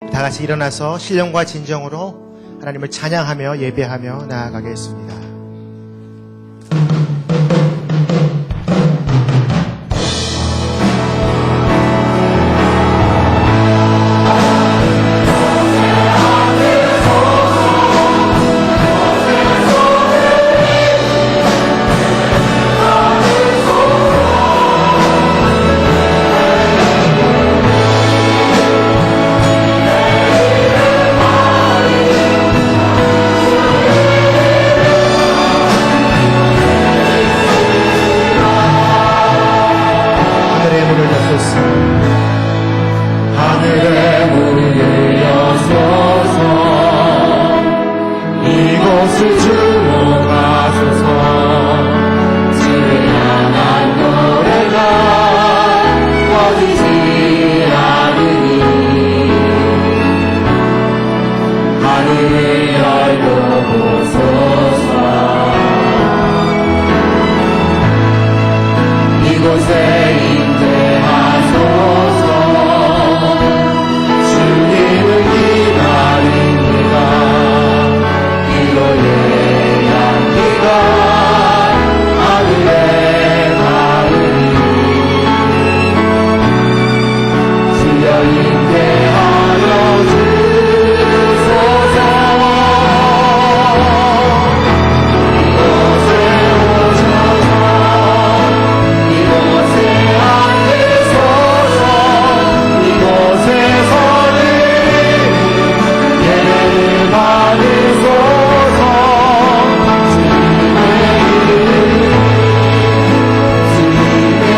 다 같이 일어나서 신령과 진정으로 하나님을 찬양하며 예배하며 나아가겠습니다. 하늘의 문을 여소서 이곳을 주목하소서 주를 향한 노래가 꺼지지 않으니 하늘을 열고 보소서 이곳에 임재하소서 주님을 기다립니다. 기도의 향기가 하늘에 닿으니 주여 임재하여 주소서. 이곳에 오셔서 이곳에 앉으소서. 이곳에서는 예배를 받으소서. 주님의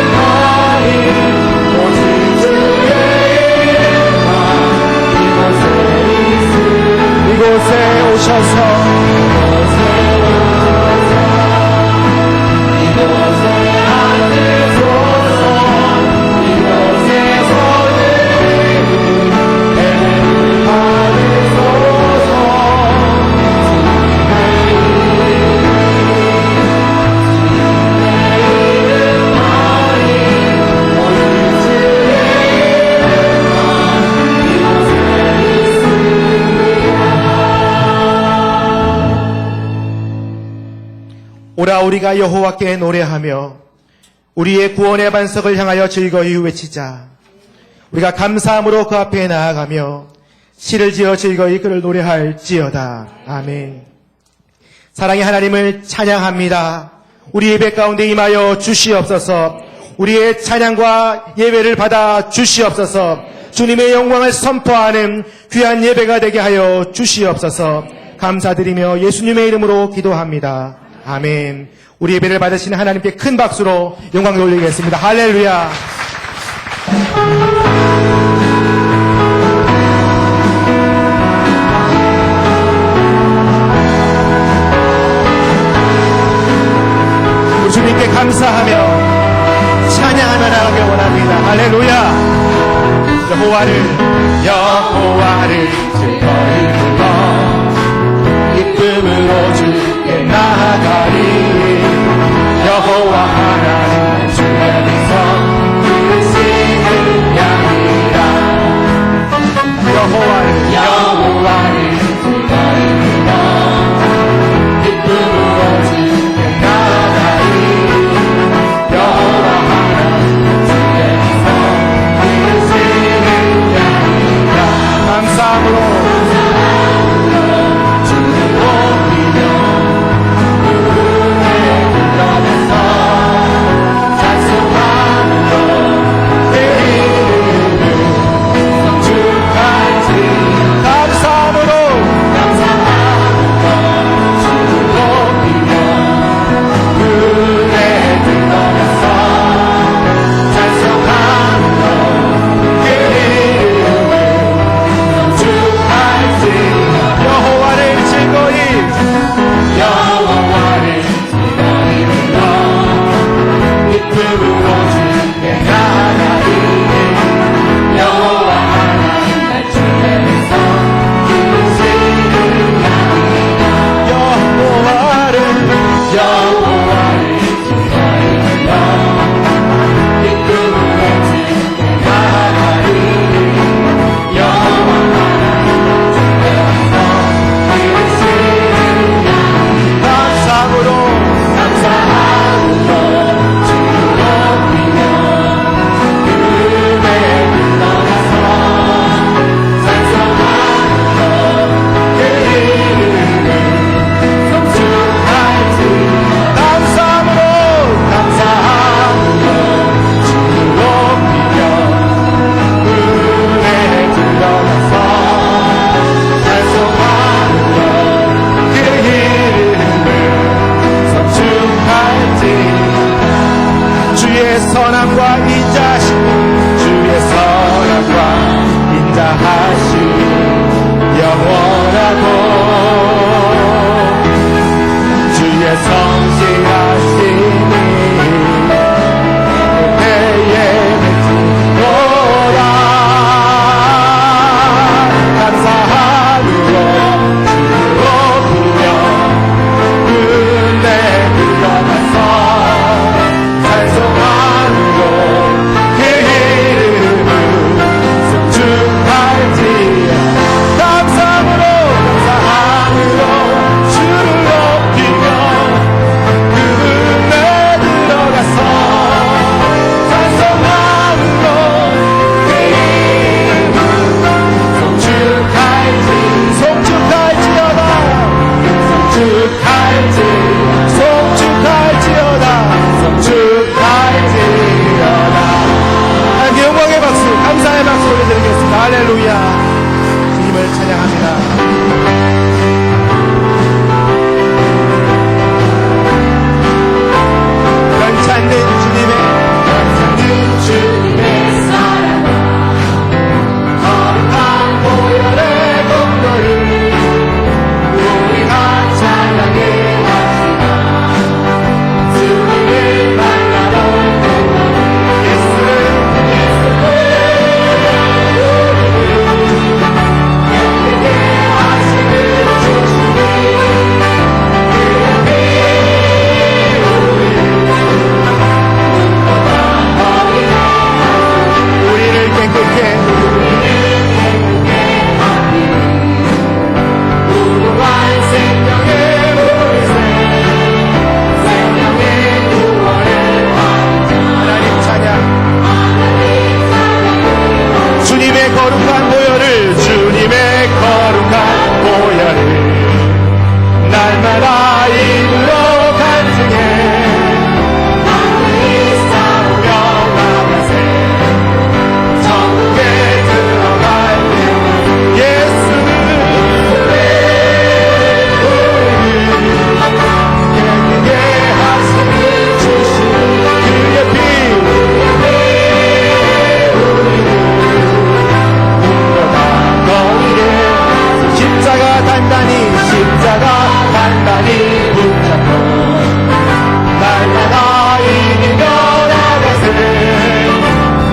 이름하니 오직 주의 이름만 이곳에 있으니 이곳에 오셔서 이곳에 앉으소서. 이곳에서는 예배를 받으소서. 주님의 이름만이 오직 주의 이름만 이곳에 오라 우리가 여호와께 노래하며 우리의 구원의 반석을 향하여 즐거이 외치자. 우리가 감사함으로 그 앞에 나아가며 시를 지어 즐거이 그를 노래할지어다. 아멘. 사랑의 하나님을 찬양합니다. 우리 예배 가운데 임하여 주시옵소서. 우리의 찬양과 예배를 받아 주시옵소서. 주님의 영광을 선포하는 귀한 예배가 되게 하여 주시옵소서. 감사드리며 예수님의 이름으로 기도합니다. 아멘. 우리 예배를 받으시는 하나님께 큰 박수로 영광 돌리겠습니다. 할렐루야. 우리 주님께 감사하며 찬양하며 나가길 원합니다. 할렐루야. 여호와를 즐거이 불러 기쁨으로 주께 나아가리. 여호와 하나님 주께서 크신 양이라. 여호와를 즐거이 불러 기쁨으로 주께 나아가리. 여호와 하나님 주께서 크신 양이라. 감사함으로 주를 높이며 그의 길러내서 하고 주의 성실하심이 그때에 맺히노라. 감사함으로 주를 높이며 은혜 들어가서 찬송함으로 그 이름을 송축할지어다. 감사함으로 주를 높이며 그 은혜 들어가서 찬송함으로 그 이름을 송축할지어다. 하나님께 영광의 박수, 감사의 박수 올려드리겠습니다. 할렐루야. 주님을 찬양합니다. 괜찮은 주님의 사랑과 거룩한 보혈의 공로를 우리가 찬양해 합시다. 주님을 만나러 예수를 예쁘게 하시는 주시니 우리를 깨끗게 무궁한 생명의 물새 생명의 구원의 왕자 하나님 찬양 주님의 거룩한 보혈을 주님의 거룩한 보혈을 날마다 입으로 간증해 하늘이 싸우며 나가세 천국에 들어갈 때 예수는 깨끗게 하시는 주시는 그의 피 너희를 십자가 단단히 붙잡고 날마다 이기며 나가세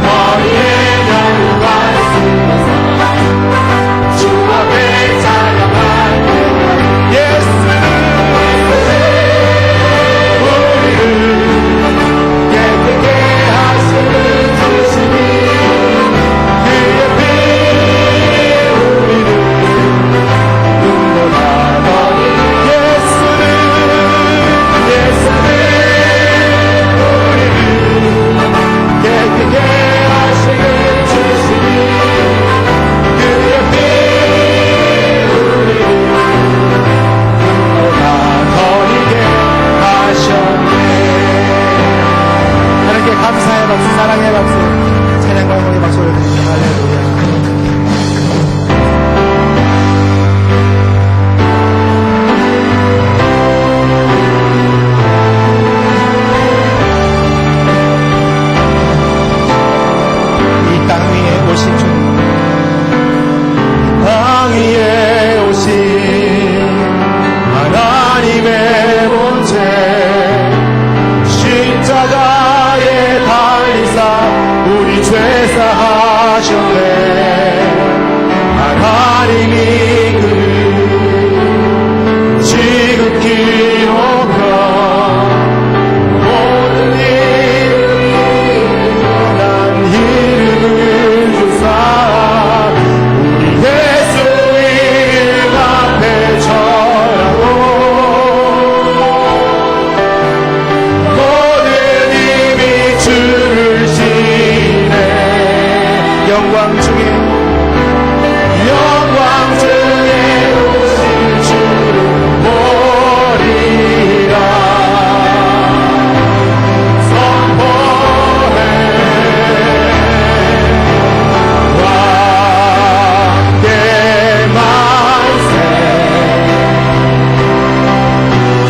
너희의 영광 숨어서 주 앞에 찬양할 때 예수는 우리를 깨끗게 하시는 주시니 그의 피 우리를 눈보다 너희 예수는 우리를 깨끗게 하시는 주시니 그의 피 우리를 눈보다 더이게 하셨네. 하나님께 감사의 박수, 사랑의 박수, 찬양과 영광의 박수 올려드립니다. 할렐루야. 이 땅 위에 오신 주님, 땅 위에 오신 하나님의 본체 십자가에 달리사 우리 죄 사하셨네. 하나님이 그 지극히 높여 모든 난 이름을 주사 우리 예수 이름 앞에 절하고 모든 힘이 주를 지네. 영광 중에 오신 주를 보리라. 선포해 왕께 만세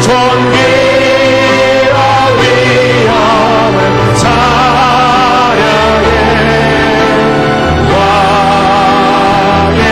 존귀와 위엄을 찬양해 왕의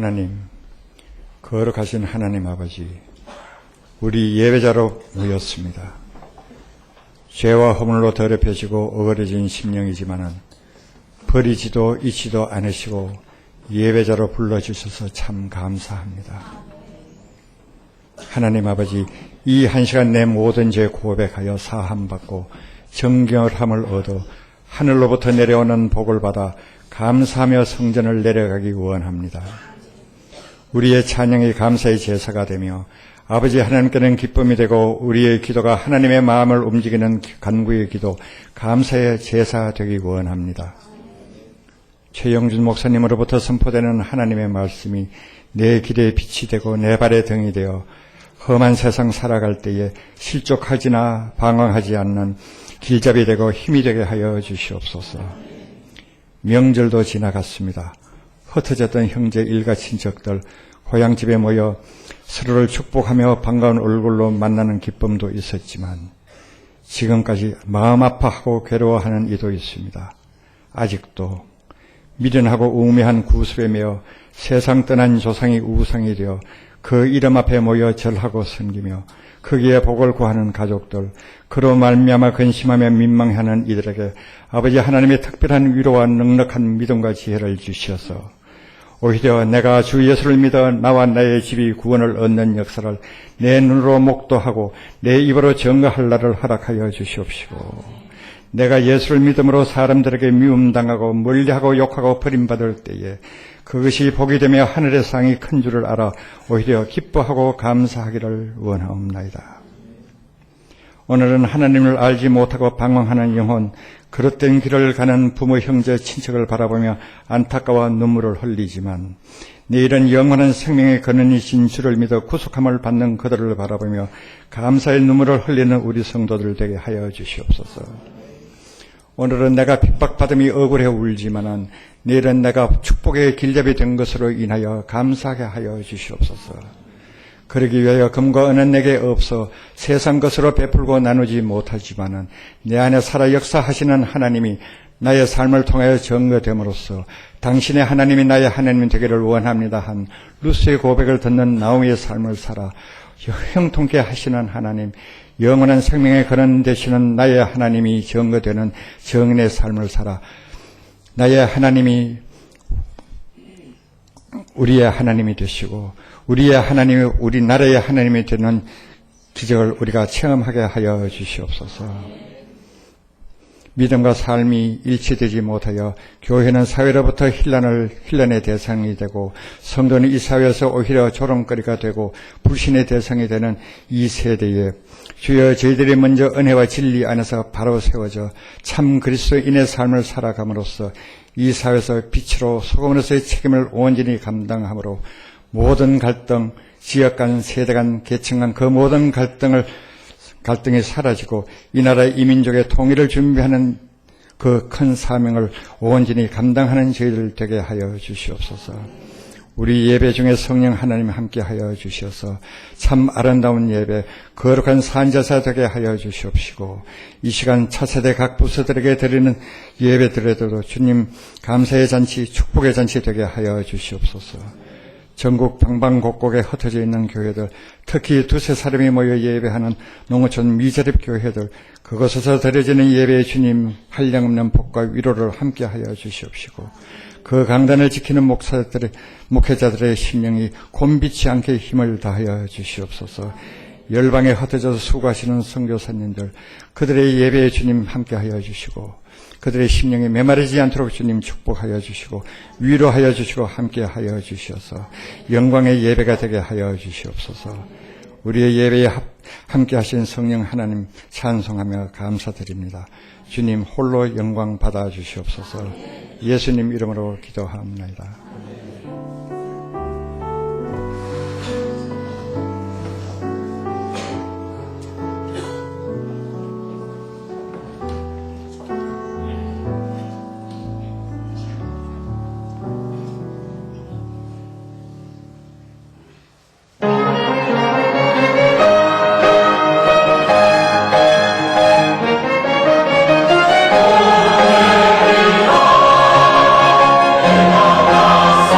하나님, 거룩하신 하나님 아버지, 우리 예배자로 모였습니다. 죄와 허물로 더럽혀지고 어그러진 심령이지만은 버리지도 잊지도 않으시고 예배자로 불러주셔서 참 감사합니다. 하나님 아버지, 이 한 시간 내 모든 죄 고백하여 사함받고 정결함을 얻어 하늘로부터 내려오는 복을 받아 감사하며 성전을 내려가기 원합니다. 우리의 찬양이 감사의 제사가 되며 아버지 하나님께는 기쁨이 되고 우리의 기도가 하나님의 마음을 움직이는 간구의 기도, 감사의 제사가 되기 원합니다. 최영준 목사님으로부터 선포되는 하나님의 말씀이 내 길에 빛이 되고 내 발의 등이 되어 험한 세상 살아갈 때에 실족하지나 방황하지 않는 길잡이 되고 힘이 되게 하여 주시옵소서. 명절도 지나갔습니다. 흩어졌던 형제 일가 친척들 고향집에 모여 서로를 축복하며 반가운 얼굴로 만나는 기쁨도 있었지만 지금까지 마음 아파하고 괴로워하는 이도 있습니다. 아직도 미련하고 우매한 구습에 매여 세상 떠난 조상이 우상이 되어 그 이름 앞에 모여 절하고 섬기며 거기에 복을 구하는 가족들, 그로 말미암아 근심하며 민망해하는 이들에게 아버지 하나님의 특별한 위로와 넉넉한 믿음과 지혜를 주시어서 오히려 내가 주 예수를 믿어 나와 나의 집이 구원을 얻는 역사를 내 눈으로 목도하고 내 입으로 증거할 날을 허락하여 주시옵시고, 내가 예수를 믿음으로 사람들에게 미움당하고 멀리하고 욕하고 버림받을 때에 그것이 복이 되며 하늘의 상이 큰 줄을 알아 오히려 기뻐하고 감사하기를 원하옵나이다. 오늘은 하나님을 알지 못하고 방황하는 영혼, 그릇된 길을 가는 부모, 형제, 친척을 바라보며 안타까워 눈물을 흘리지만 내일은 영원한 생명의 근원이신 주를 믿어 구속함을 받는 그들을 바라보며 감사의 눈물을 흘리는 우리 성도들 되게 하여 주시옵소서. 오늘은 내가 핍박받음이 억울해 울지만은 내일은 내가 축복의 길잡이 된 것으로 인하여 감사하게 하여 주시옵소서. 그러기 위하여 금과 은은 내게 없어 세상 것으로 베풀고 나누지 못하지만은 내 안에 살아 역사하시는 하나님이 나의 삶을 통하여 증거됨으로써 당신의 하나님이 나의 하나님이 되기를 원합니다 한 루스의 고백을 듣는 나오미의 삶을 살아 형통케 하시는 하나님, 영원한 생명의 근원 되시는 나의 하나님이 증거되는 정인의 삶을 살아 나의 하나님이 우리의 하나님이 되시고 우리의 하나님이 우리나라의 하나님이 되는 기적을 우리가 체험하게 하여 주시옵소서. 믿음과 삶이 일치되지 못하여 교회는 사회로부터 혼란의 대상이 되고 성도는 이 사회에서 오히려 조롱거리가 되고 불신의 대상이 되는 이 세대에 주여 저희들이 먼저 은혜와 진리 안에서 바로 세워져 참 그리스도인의 삶을 살아감으로써 이 사회에서 빛으로 소금으로서의 책임을 온전히 감당함으로 모든 갈등, 지역 간, 세대 간, 계층 간 그 모든 갈등이 사라지고 이 나라 이민족의 통일을 준비하는 그 큰 사명을 온전히 감당하는 저희들 되게 하여 주시옵소서. 우리 예배 중에 성령 하나님 함께 하여 주셔서 참 아름다운 예배, 거룩한 산제사 되게 하여 주시옵시고 이 시간 차세대 각 부서들에게 드리는 예배들에도 주님 감사의 잔치, 축복의 잔치 되게 하여 주시옵소서. 전국 방방곡곡에 흩어져 있는 교회들, 특히 두세 사람이 모여 예배하는 농어촌 미자립 교회들, 그곳에서 드려지는 예배에 주님 한량없는 복과 위로를 함께하여 주시옵시고 그 강단을 지키는 목회자들의 심령이 곤비치 않게 힘을 다하여 주시옵소서. 열방에 흩어져서 수고하시는 선교사님들, 그들의 예배에 주님 함께하여 주시고 그들의 심령이 메마르지 않도록 주님 축복하여 주시고 위로하여 주시고 함께하여 주시어서 영광의 예배가 되게 하여 주시옵소서. 우리의 예배에 함께하신 성령 하나님 찬송하며 감사드립니다. 주님 홀로 영광 받아 주시옵소서. 예수님 이름으로 기도합니다. 사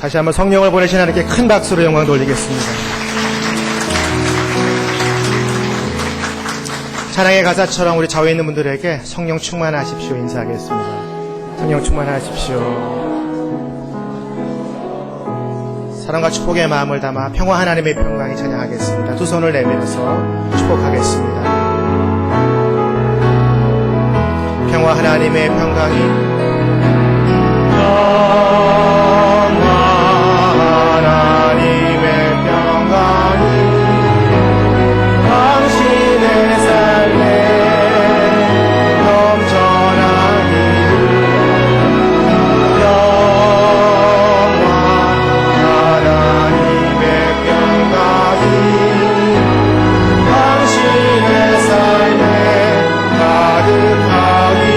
다시 한번 성령을 보내신 하나님께 큰 박수로 영광 돌리겠습니다. 찬양의 가사처럼 우리 좌우에 있는 분들에게 성령 충만하십시오 인사하겠습니다. 성령 충만하십시오. 사랑과 축복의 마음을 담아 평화 하나님의 평강이 찬양하겠습니다. 두 손을 내밀어서 축복하겠습니다. 평화 하나님의 평강이 평화 하나님의 평강이 당신의 삶에 넘쳐나기를 평화 하나님의 평강이 당신의 삶에 가득하기를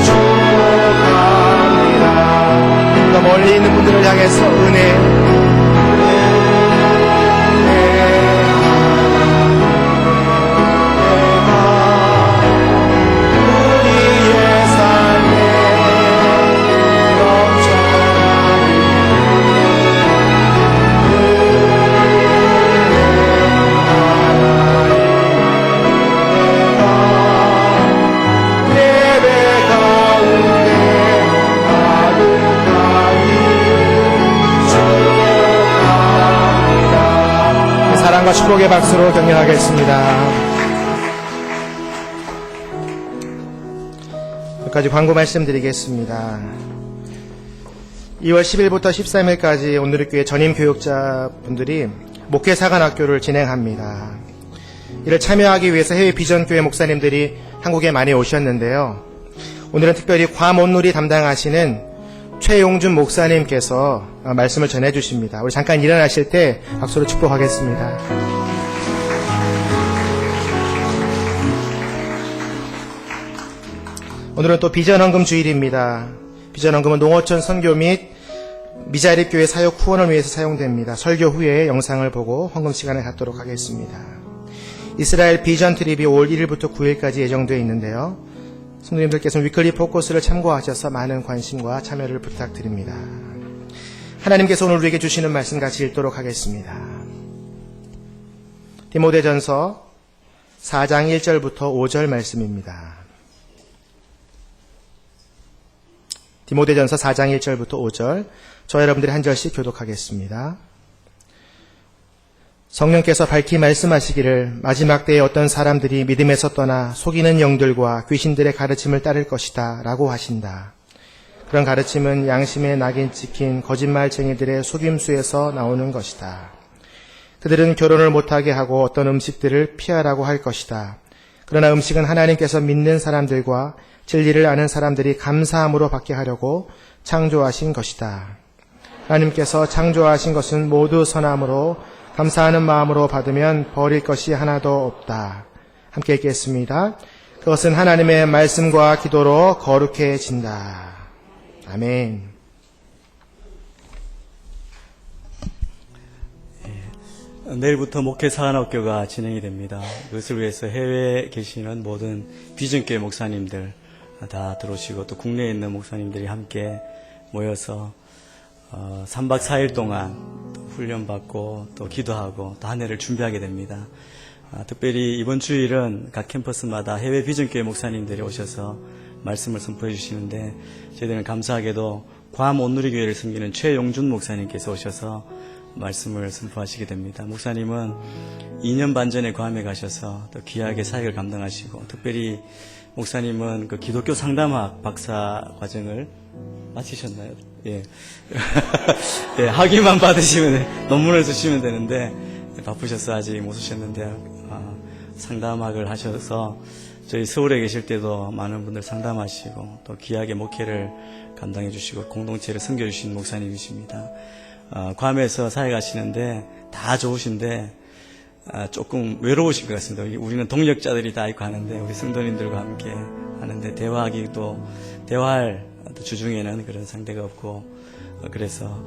축복합니다. 더 멀리 있는 분들을 향해서 은혜 사랑과 축복의 박수로 격려하겠습니다. 여기까지 광고 말씀드리겠습니다. 2월 10일부터 13일까지 오늘의 전임 교육자분들이 목회사관학교를 진행합니다. 이를 참여하기 위해서 해외 비전교회 목사님들이 한국에 많이 오셨는데요. 오늘은 특별히 괌 온누리 담당하시는 최용준 목사님께서 말씀을 전해주십니다. 우리 잠깐 일어나실 때 박수로 축복하겠습니다. 오늘은 또 비전헌금 주일입니다. 비전헌금은 농어촌 선교 및 미자립교회 사역 후원을 위해서 사용됩니다. 설교 후에 영상을 보고 헌금 시간을 갖도록 하겠습니다. 이스라엘 비전 트립이 5월 1일부터 9일까지 예정되어 있는데요. 성도님들께서는 위클리 포커스를 참고하셔서 많은 관심과 참여를 부탁드립니다. 하나님께서 오늘 우리에게 주시는 말씀 같이 읽도록 하겠습니다. 디모데전서 4장 1절부터 5절 말씀입니다. 디모데전서 4장 1절부터 5절, 저와 여러분들이 한 절씩 교독하겠습니다. 성령께서 밝히 말씀하시기를 마지막 때에 어떤 사람들이 믿음에서 떠나 속이는 영들과 귀신들의 가르침을 따를 것이다 라고 하신다. 그런 가르침은 양심에 낙인 찍힌 거짓말쟁이들의 속임수에서 나오는 것이다. 그들은 결혼을 못하게 하고 어떤 음식들을 피하라고 할 것이다. 그러나 음식은 하나님께서 믿는 사람들과 진리를 아는 사람들이 감사함으로 받게 하려고 창조하신 것이다. 하나님께서 창조하신 것은 모두 선함으로 감사하는 마음으로 받으면 버릴 것이 하나도 없다. 함께 읽겠습니다. 그것은 하나님의 말씀과 기도로 거룩해진다. 아멘. 내일부터 목회사관학교가 진행이 됩니다. 그것을 위해서 해외에 계시는 모든 비전교회 목사님들 다 들어오시고 또 국내에 있는 목사님들이 함께 모여서 3박 4일 동안 또 훈련받고 또 기도하고 또 한 해를 준비하게 됩니다. 특별히 이번 주일은 각 캠퍼스마다 해외 비전교회 목사님들이 오셔서 말씀을 선포해 주시는데 저희들은 감사하게도 괌 온누리교회를 섬기는 최용준 목사님께서 오셔서 말씀을 선포하시게 됩니다. 목사님은 2년 반 전에 괌에 가셔서 또 귀하게 사역을 감당하시고 특별히 목사님은 그 기독교 상담학 박사 과정을 마치셨나요? 예. 예, 학위만 받으시면 논문을 쓰시면 되는데 바쁘셔서 아직 못 쓰셨는데 상담학을 하셔서 저희 서울에 계실 때도 많은 분들 상담하시고 또 귀하게 목회를 감당해 주시고 공동체를 섬겨 주신 목사님이십니다. 괌에서 사역하시는데 다 좋으신데 조금 외로우실 것 같습니다. 우리는 동력자들이 다 있고 하는데 우리 성도님들과 함께 하는데 대화할 주중에는 그런 상대가 없고 그래서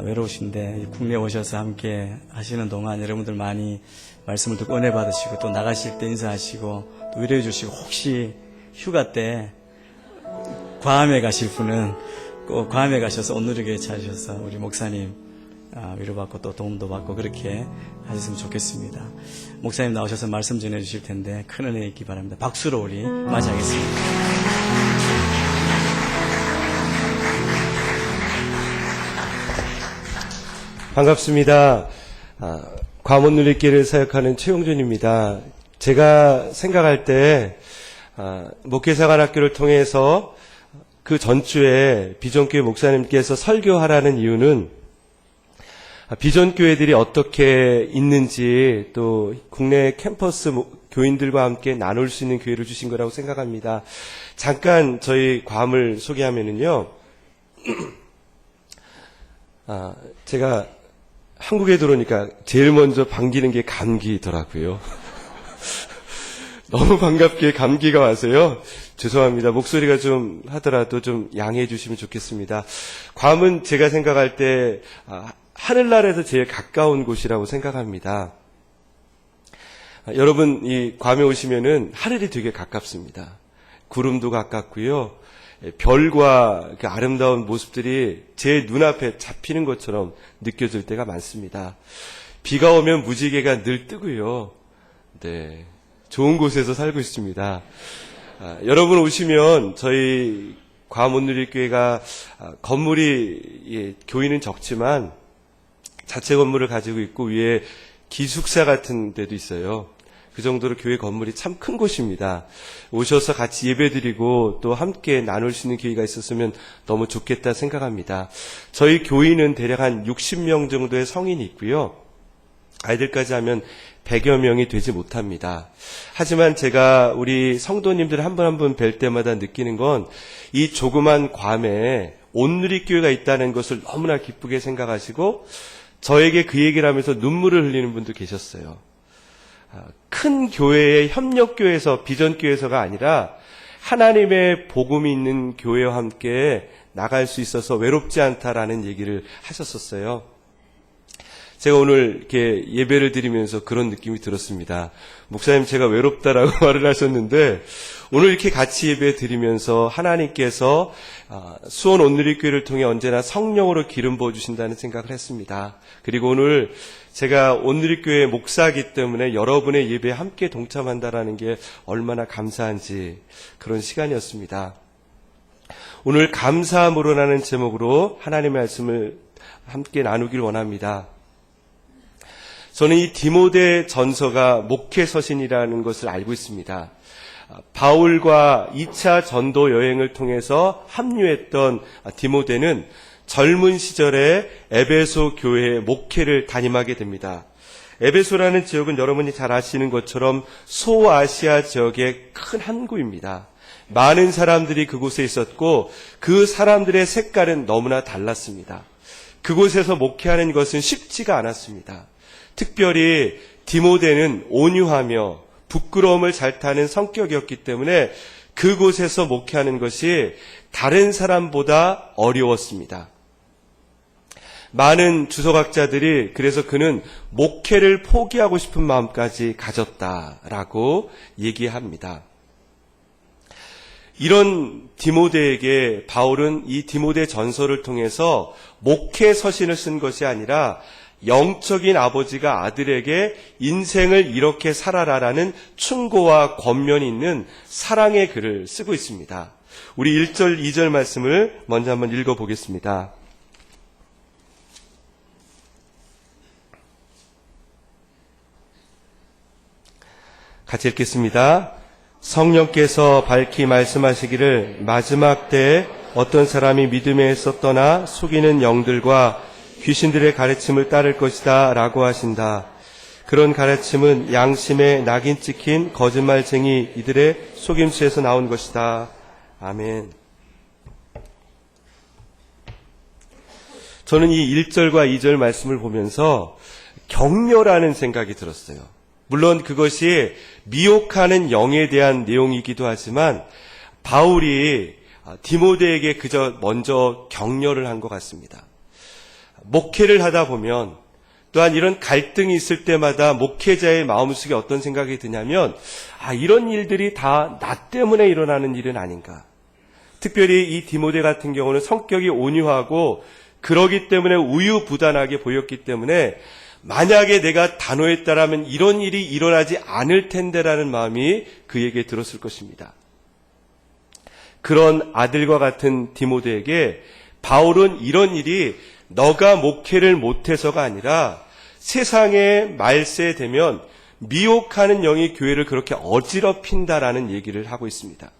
외로우신데 국내에 오셔서 함께 하시는 동안 여러분들 많이 말씀을 듣고 은혜 받으시고 또 나가실 때 인사하시고 또 위로해 주시고 혹시 휴가 때 괌에 가실 분은 꼭 괌에 가셔서 온누리교회 찾으셔서 우리 목사님 위로받고 또 도움도 받고 그렇게 하셨으면 좋겠습니다. 목사님 나오셔서 말씀 전해주실 텐데 큰 은혜 있기 바랍니다. 박수로 우리 맞이하겠습니다. 반갑습니다. 괌 온누리교회를 사역하는 최용준입니다. 제가 생각할 때 목회사관학교를 통해서 그 전주에 비전교회 목사님께서 설교하라는 이유는 비전교회들이 어떻게 있는지 또 국내 캠퍼스 교인들과 함께 나눌 수 있는 기회를 주신 거라고 생각합니다. 잠깐 저희 괌을 소개하면은요. 제가 한국에 들어오니까 제일 먼저 반기는 게 감기더라고요. 너무 반갑게 감기가 와서요. 죄송합니다. 목소리가 좀 하더라도 좀 양해해 주시면 좋겠습니다. 괌은 제가 생각할 때 하늘나라에서 제일 가까운 곳이라고 생각합니다. 여러분 이 괌에 오시면은 하늘이 되게 가깝습니다. 구름도 가깝고요. 별과 그 아름다운 모습들이 제 눈앞에 잡히는 것처럼 느껴질 때가 많습니다. 비가 오면 무지개가 늘 뜨고요. 네, 좋은 곳에서 살고 있습니다. 여러분 오시면 저희 괌 온누리교회가 건물이 교인은 적지만 자체 건물을 가지고 있고 위에 기숙사 같은 데도 있어요. 그 정도로 교회 건물이 참 큰 곳입니다. 오셔서 같이 예배드리고 또 함께 나눌 수 있는 기회가 있었으면 너무 좋겠다 생각합니다. 저희 교인은 대략 한 60명 정도의 성인이 있고요. 아이들까지 하면 100여 명이 되지 못합니다. 하지만 제가 우리 성도님들 한 분 한 분 뵐 때마다 느끼는 건 이 조그만 괌에 온누리교회가 있다는 것을 너무나 기쁘게 생각하시고 저에게 그 얘기를 하면서 눈물을 흘리는 분도 계셨어요. 큰 교회의 협력교회에서 비전교회에서가 아니라 하나님의 복음이 있는 교회와 함께 나갈 수 있어서 외롭지 않다라는 얘기를 하셨었어요. 제가 오늘 이렇게 예배를 드리면서 그런 느낌이 들었습니다. 목사님 제가 외롭다라고 말을 하셨는데 오늘 이렇게 같이 예배 드리면서 하나님께서 수원 온누리교회를 통해 언제나 성령으로 기름 부어주신다는 생각을 했습니다. 그리고 오늘 제가 온누리교회 목사이기 때문에 여러분의 예배에 함께 동참한다라는 게 얼마나 감사한지 그런 시간이었습니다. 오늘 감사함으로라는 제목으로 하나님의 말씀을 함께 나누길 원합니다. 저는 이 디모데 전서가 목회 서신이라는 것을 알고 있습니다. 바울과 2차 전도 여행을 통해서 합류했던 디모데는 젊은 시절에 에베소 교회의 목회를 담임하게 됩니다. 에베소라는 지역은 여러분이 잘 아시는 것처럼 소아시아 지역의 큰 항구입니다. 많은 사람들이 그곳에 있었고 그 사람들의 색깔은 너무나 달랐습니다. 그곳에서 목회하는 것은 쉽지가 않았습니다. 특별히 디모데는 온유하며 부끄러움을 잘 타는 성격이었기 때문에 그곳에서 목회하는 것이 다른 사람보다 어려웠습니다. 많은 주석학자들이 그래서 그는 목회를 포기하고 싶은 마음까지 가졌다라고 얘기합니다. 이런 디모데에게 바울은 이 디모데 전서를 통해서 목회 서신을 쓴 것이 아니라 영적인 아버지가 아들에게 인생을 이렇게 살아라라는 충고와 권면이 있는 사랑의 글을 쓰고 있습니다. 우리 1절, 2절 말씀을 먼저 한번 읽어보겠습니다. 같이 읽겠습니다. 성령께서 밝히 말씀하시기를 마지막 때에 어떤 사람이 믿음에서 떠나 속이는 영들과 귀신들의 가르침을 따를 것이다 라고 하신다. 그런 가르침은 양심에 낙인 찍힌 거짓말쟁이 이들의 속임수에서 나온 것이다. 아멘. 저는 이 1절과 2절 말씀을 보면서 격려라는 생각이 들었어요. 물론 그것이 미혹하는 영에 대한 내용이기도 하지만 바울이 디모데에게 그저 먼저 격려를 한 것 같습니다. 목회를 하다 보면 또한 이런 갈등이 있을 때마다 목회자의 마음속에 어떤 생각이 드냐면 이런 일들이 다 나 때문에 일어나는 일은 아닌가. 특별히 이 디모데 같은 경우는 성격이 온유하고 그러기 때문에 우유부단하게 보였기 때문에 만약에 내가 단호했다라면 이런 일이 일어나지 않을 텐데라는 마음이 그에게 들었을 것입니다. 그런 아들과 같은 디모데에게 바울은 이런 일이 너가 목회를 못해서가 아니라 세상에 말세되면 미혹하는 영이 교회를 그렇게 어지럽힌다라는 얘기를 하고 있습니다.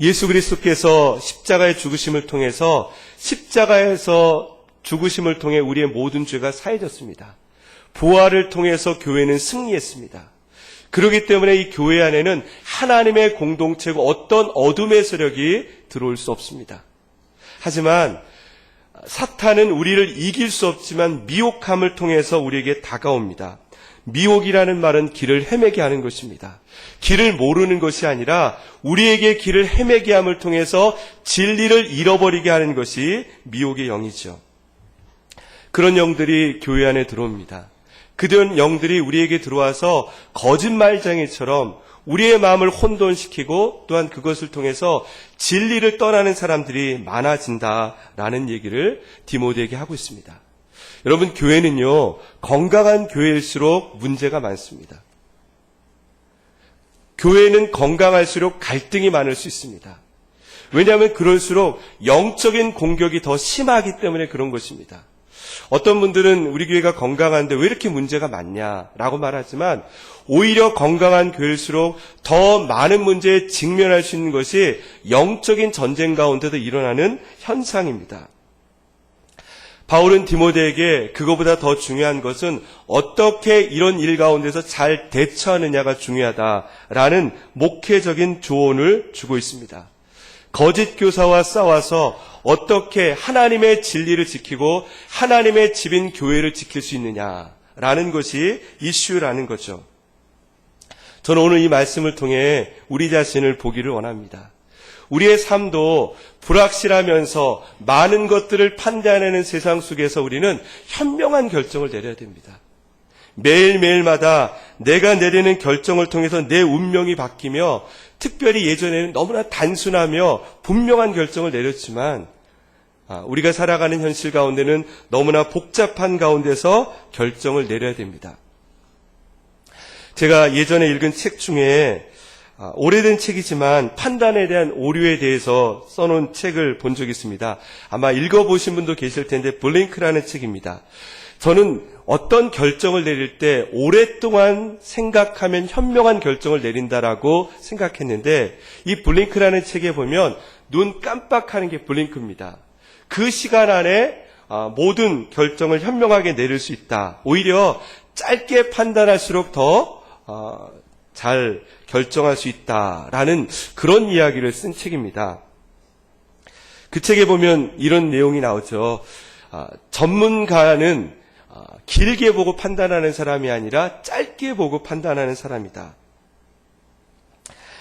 예수 그리스도께서 십자가의 죽으심을 통해서 십자가에서 죽으심을 통해 우리의 모든 죄가 사해졌습니다. 부활을 통해서 교회는 승리했습니다. 그렇기 때문에 이 교회 안에는 하나님의 공동체고 어떤 어둠의 세력이 들어올 수 없습니다. 하지만 사탄은 우리를 이길 수 없지만 미혹함을 통해서 우리에게 다가옵니다. 미혹이라는 말은 길을 헤매게 하는 것입니다. 길을 모르는 것이 아니라 우리에게 길을 헤매게 함을 통해서 진리를 잃어버리게 하는 것이 미혹의 영이죠. 그런 영들이 교회 안에 들어옵니다. 그런 영들이 우리에게 들어와서 거짓말쟁이처럼 우리의 마음을 혼돈시키고 또한 그것을 통해서 진리를 떠나는 사람들이 많아진다라는 얘기를 디모데에게 하고 있습니다. 여러분, 교회는요, 건강한 교회일수록 문제가 많습니다. 교회는 건강할수록 갈등이 많을 수 있습니다. 왜냐하면 그럴수록 영적인 공격이 더 심하기 때문에 그런 것입니다. 어떤 분들은 우리 교회가 건강한데 왜 이렇게 문제가 많냐라고 말하지만 오히려 건강한 교회일수록 더 많은 문제에 직면할 수 있는 것이 영적인 전쟁 가운데도 일어나는 현상입니다. 바울은 디모데에게 그거보다 더 중요한 것은 어떻게 이런 일 가운데서 잘 대처하느냐가 중요하다라는 목회적인 조언을 주고 있습니다. 거짓 교사와 싸워서 어떻게 하나님의 진리를 지키고 하나님의 집인 교회를 지킬 수 있느냐라는 것이 이슈라는 거죠. 저는 오늘 이 말씀을 통해 우리 자신을 보기를 원합니다. 우리의 삶도 불확실하면서 많은 것들을 판단하는 세상 속에서 우리는 현명한 결정을 내려야 됩니다. 매일매일마다 내가 내리는 결정을 통해서 내 운명이 바뀌며 특별히 예전에는 너무나 단순하며 분명한 결정을 내렸지만 우리가 살아가는 현실 가운데는 너무나 복잡한 가운데서 결정을 내려야 됩니다. 제가 예전에 읽은 책 중에 오래된 책이지만 판단에 대한 오류에 대해서 써놓은 책을 본 적이 있습니다. 아마 읽어보신 분도 계실 텐데 블링크라는 책입니다. 저는 어떤 결정을 내릴 때 오랫동안 생각하면 현명한 결정을 내린다라고 생각했는데 이 블링크라는 책에 보면 눈 깜빡하는 게 블링크입니다. 그 시간 안에 모든 결정을 현명하게 내릴 수 있다. 오히려 짧게 판단할수록 더 잘 결정할 수 있다라는 그런 이야기를 쓴 책입니다. 그 책에 보면 이런 내용이 나오죠. 전문가는 길게 보고 판단하는 사람이 아니라 짧게 보고 판단하는 사람이다.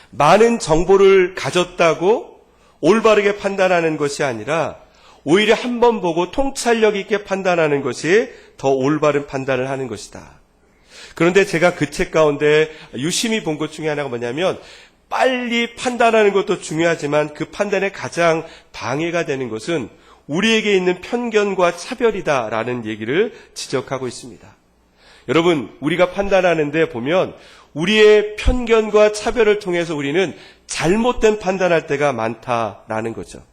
많은 정보를 가졌다고 올바르게 판단하는 것이 아니라 오히려 한 번 보고 통찰력 있게 판단하는 것이 더 올바른 판단을 하는 것이다. 그런데 제가 그 책 가운데 유심히 본 것 중에 하나가 뭐냐면 빨리 판단하는 것도 중요하지만 그 판단에 가장 방해가 되는 것은 우리에게 있는 편견과 차별이다라는 얘기를 지적하고 있습니다. 여러분, 우리가 판단하는데 보면 우리의 편견과 차별을 통해서 우리는 잘못된 판단할 때가 많다라는 거죠.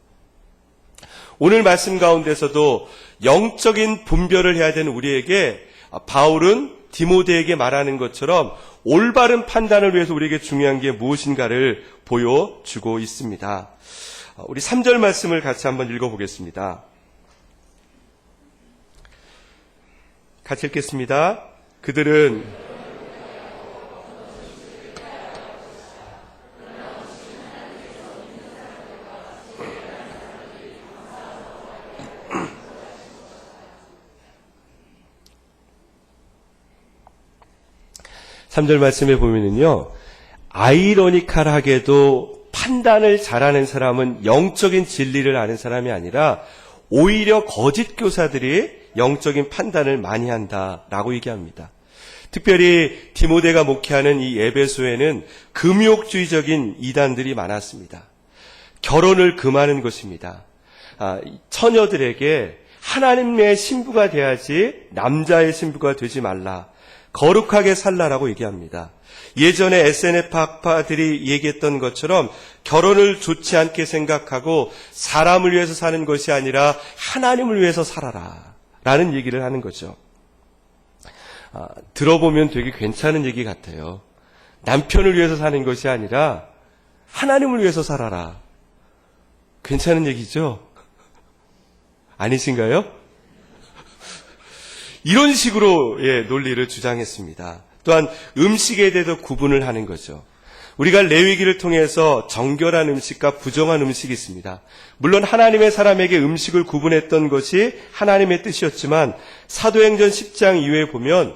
오늘 말씀 가운데서도 영적인 분별을 해야 되는 우리에게 바울은 디모데에게 말하는 것처럼 올바른 판단을 위해서 우리에게 중요한 게 무엇인가를 보여주고 있습니다. 우리 3절 말씀을 같이 한번 읽어보겠습니다. 같이 읽겠습니다. 그들은 삼절 말씀에 보면은요, 아이러니컬하게도 판단을 잘하는 사람은 영적인 진리를 아는 사람이 아니라 오히려 거짓 교사들이 영적인 판단을 많이 한다라고 얘기합니다. 특별히 디모데가 목회하는 이 에베소에는 금욕주의적인 이단들이 많았습니다. 결혼을 금하는 것입니다. 처녀들에게 하나님의 신부가 돼야지 남자의 신부가 되지 말라. 거룩하게 살라라고 얘기합니다. 예전에 SNF파들이 얘기했던 것처럼 결혼을 좋지 않게 생각하고 사람을 위해서 사는 것이 아니라 하나님을 위해서 살아라 라는 얘기를 하는 거죠. 들어보면 되게 괜찮은 얘기 같아요. 남편을 위해서 사는 것이 아니라 하나님을 위해서 살아라. 괜찮은 얘기죠? 아니신가요? 이런 식으로 논리를 주장했습니다. 또한 음식에 대해서 구분을 하는 거죠. 우리가 레위기를 통해서 정결한 음식과 부정한 음식이 있습니다. 물론 하나님의 사람에게 음식을 구분했던 것이 하나님의 뜻이었지만 사도행전 10장 이후에 보면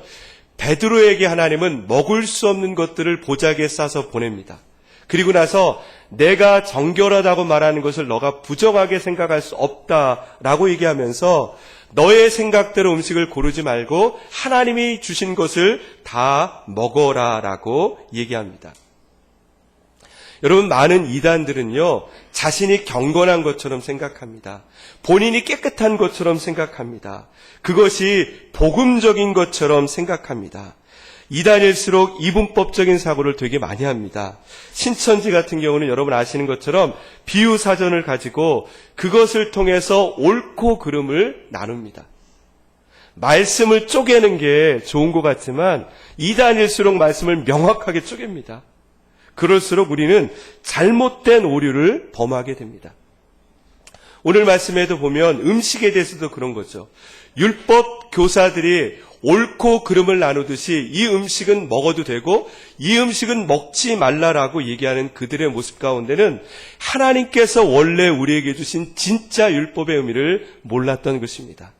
베드로에게 하나님은 먹을 수 없는 것들을 보자기에 싸서 보냅니다. 그리고 나서 내가 정결하다고 말하는 것을 너가 부정하게 생각할 수 없다라고 얘기하면서 너의 생각대로 음식을 고르지 말고 하나님이 주신 것을 다 먹어라라고 얘기합니다. 여러분, 많은 이단들은요, 자신이 경건한 것처럼 생각합니다. 본인이 깨끗한 것처럼 생각합니다. 그것이 복음적인 것처럼 생각합니다. 이단일수록 이분법적인 사고를 되게 많이 합니다. 신천지 같은 경우는 여러분 아시는 것처럼 비유사전을 가지고 그것을 통해서 옳고 그름을 나눕니다. 말씀을 쪼개는 게 좋은 것 같지만 이단일수록 말씀을 명확하게 쪼갭니다. 그럴수록 우리는 잘못된 오류를 범하게 됩니다. 오늘 말씀에도 보면 음식에 대해서도 그런 거죠. 율법 교사들이 옳고 그름을 나누듯이 이 음식은 먹어도 되고 이 음식은 먹지 말라라고 얘기하는 그들의 모습 가운데는 하나님께서 원래 우리에게 주신 진짜 율법의 의미를 몰랐던 것입니다.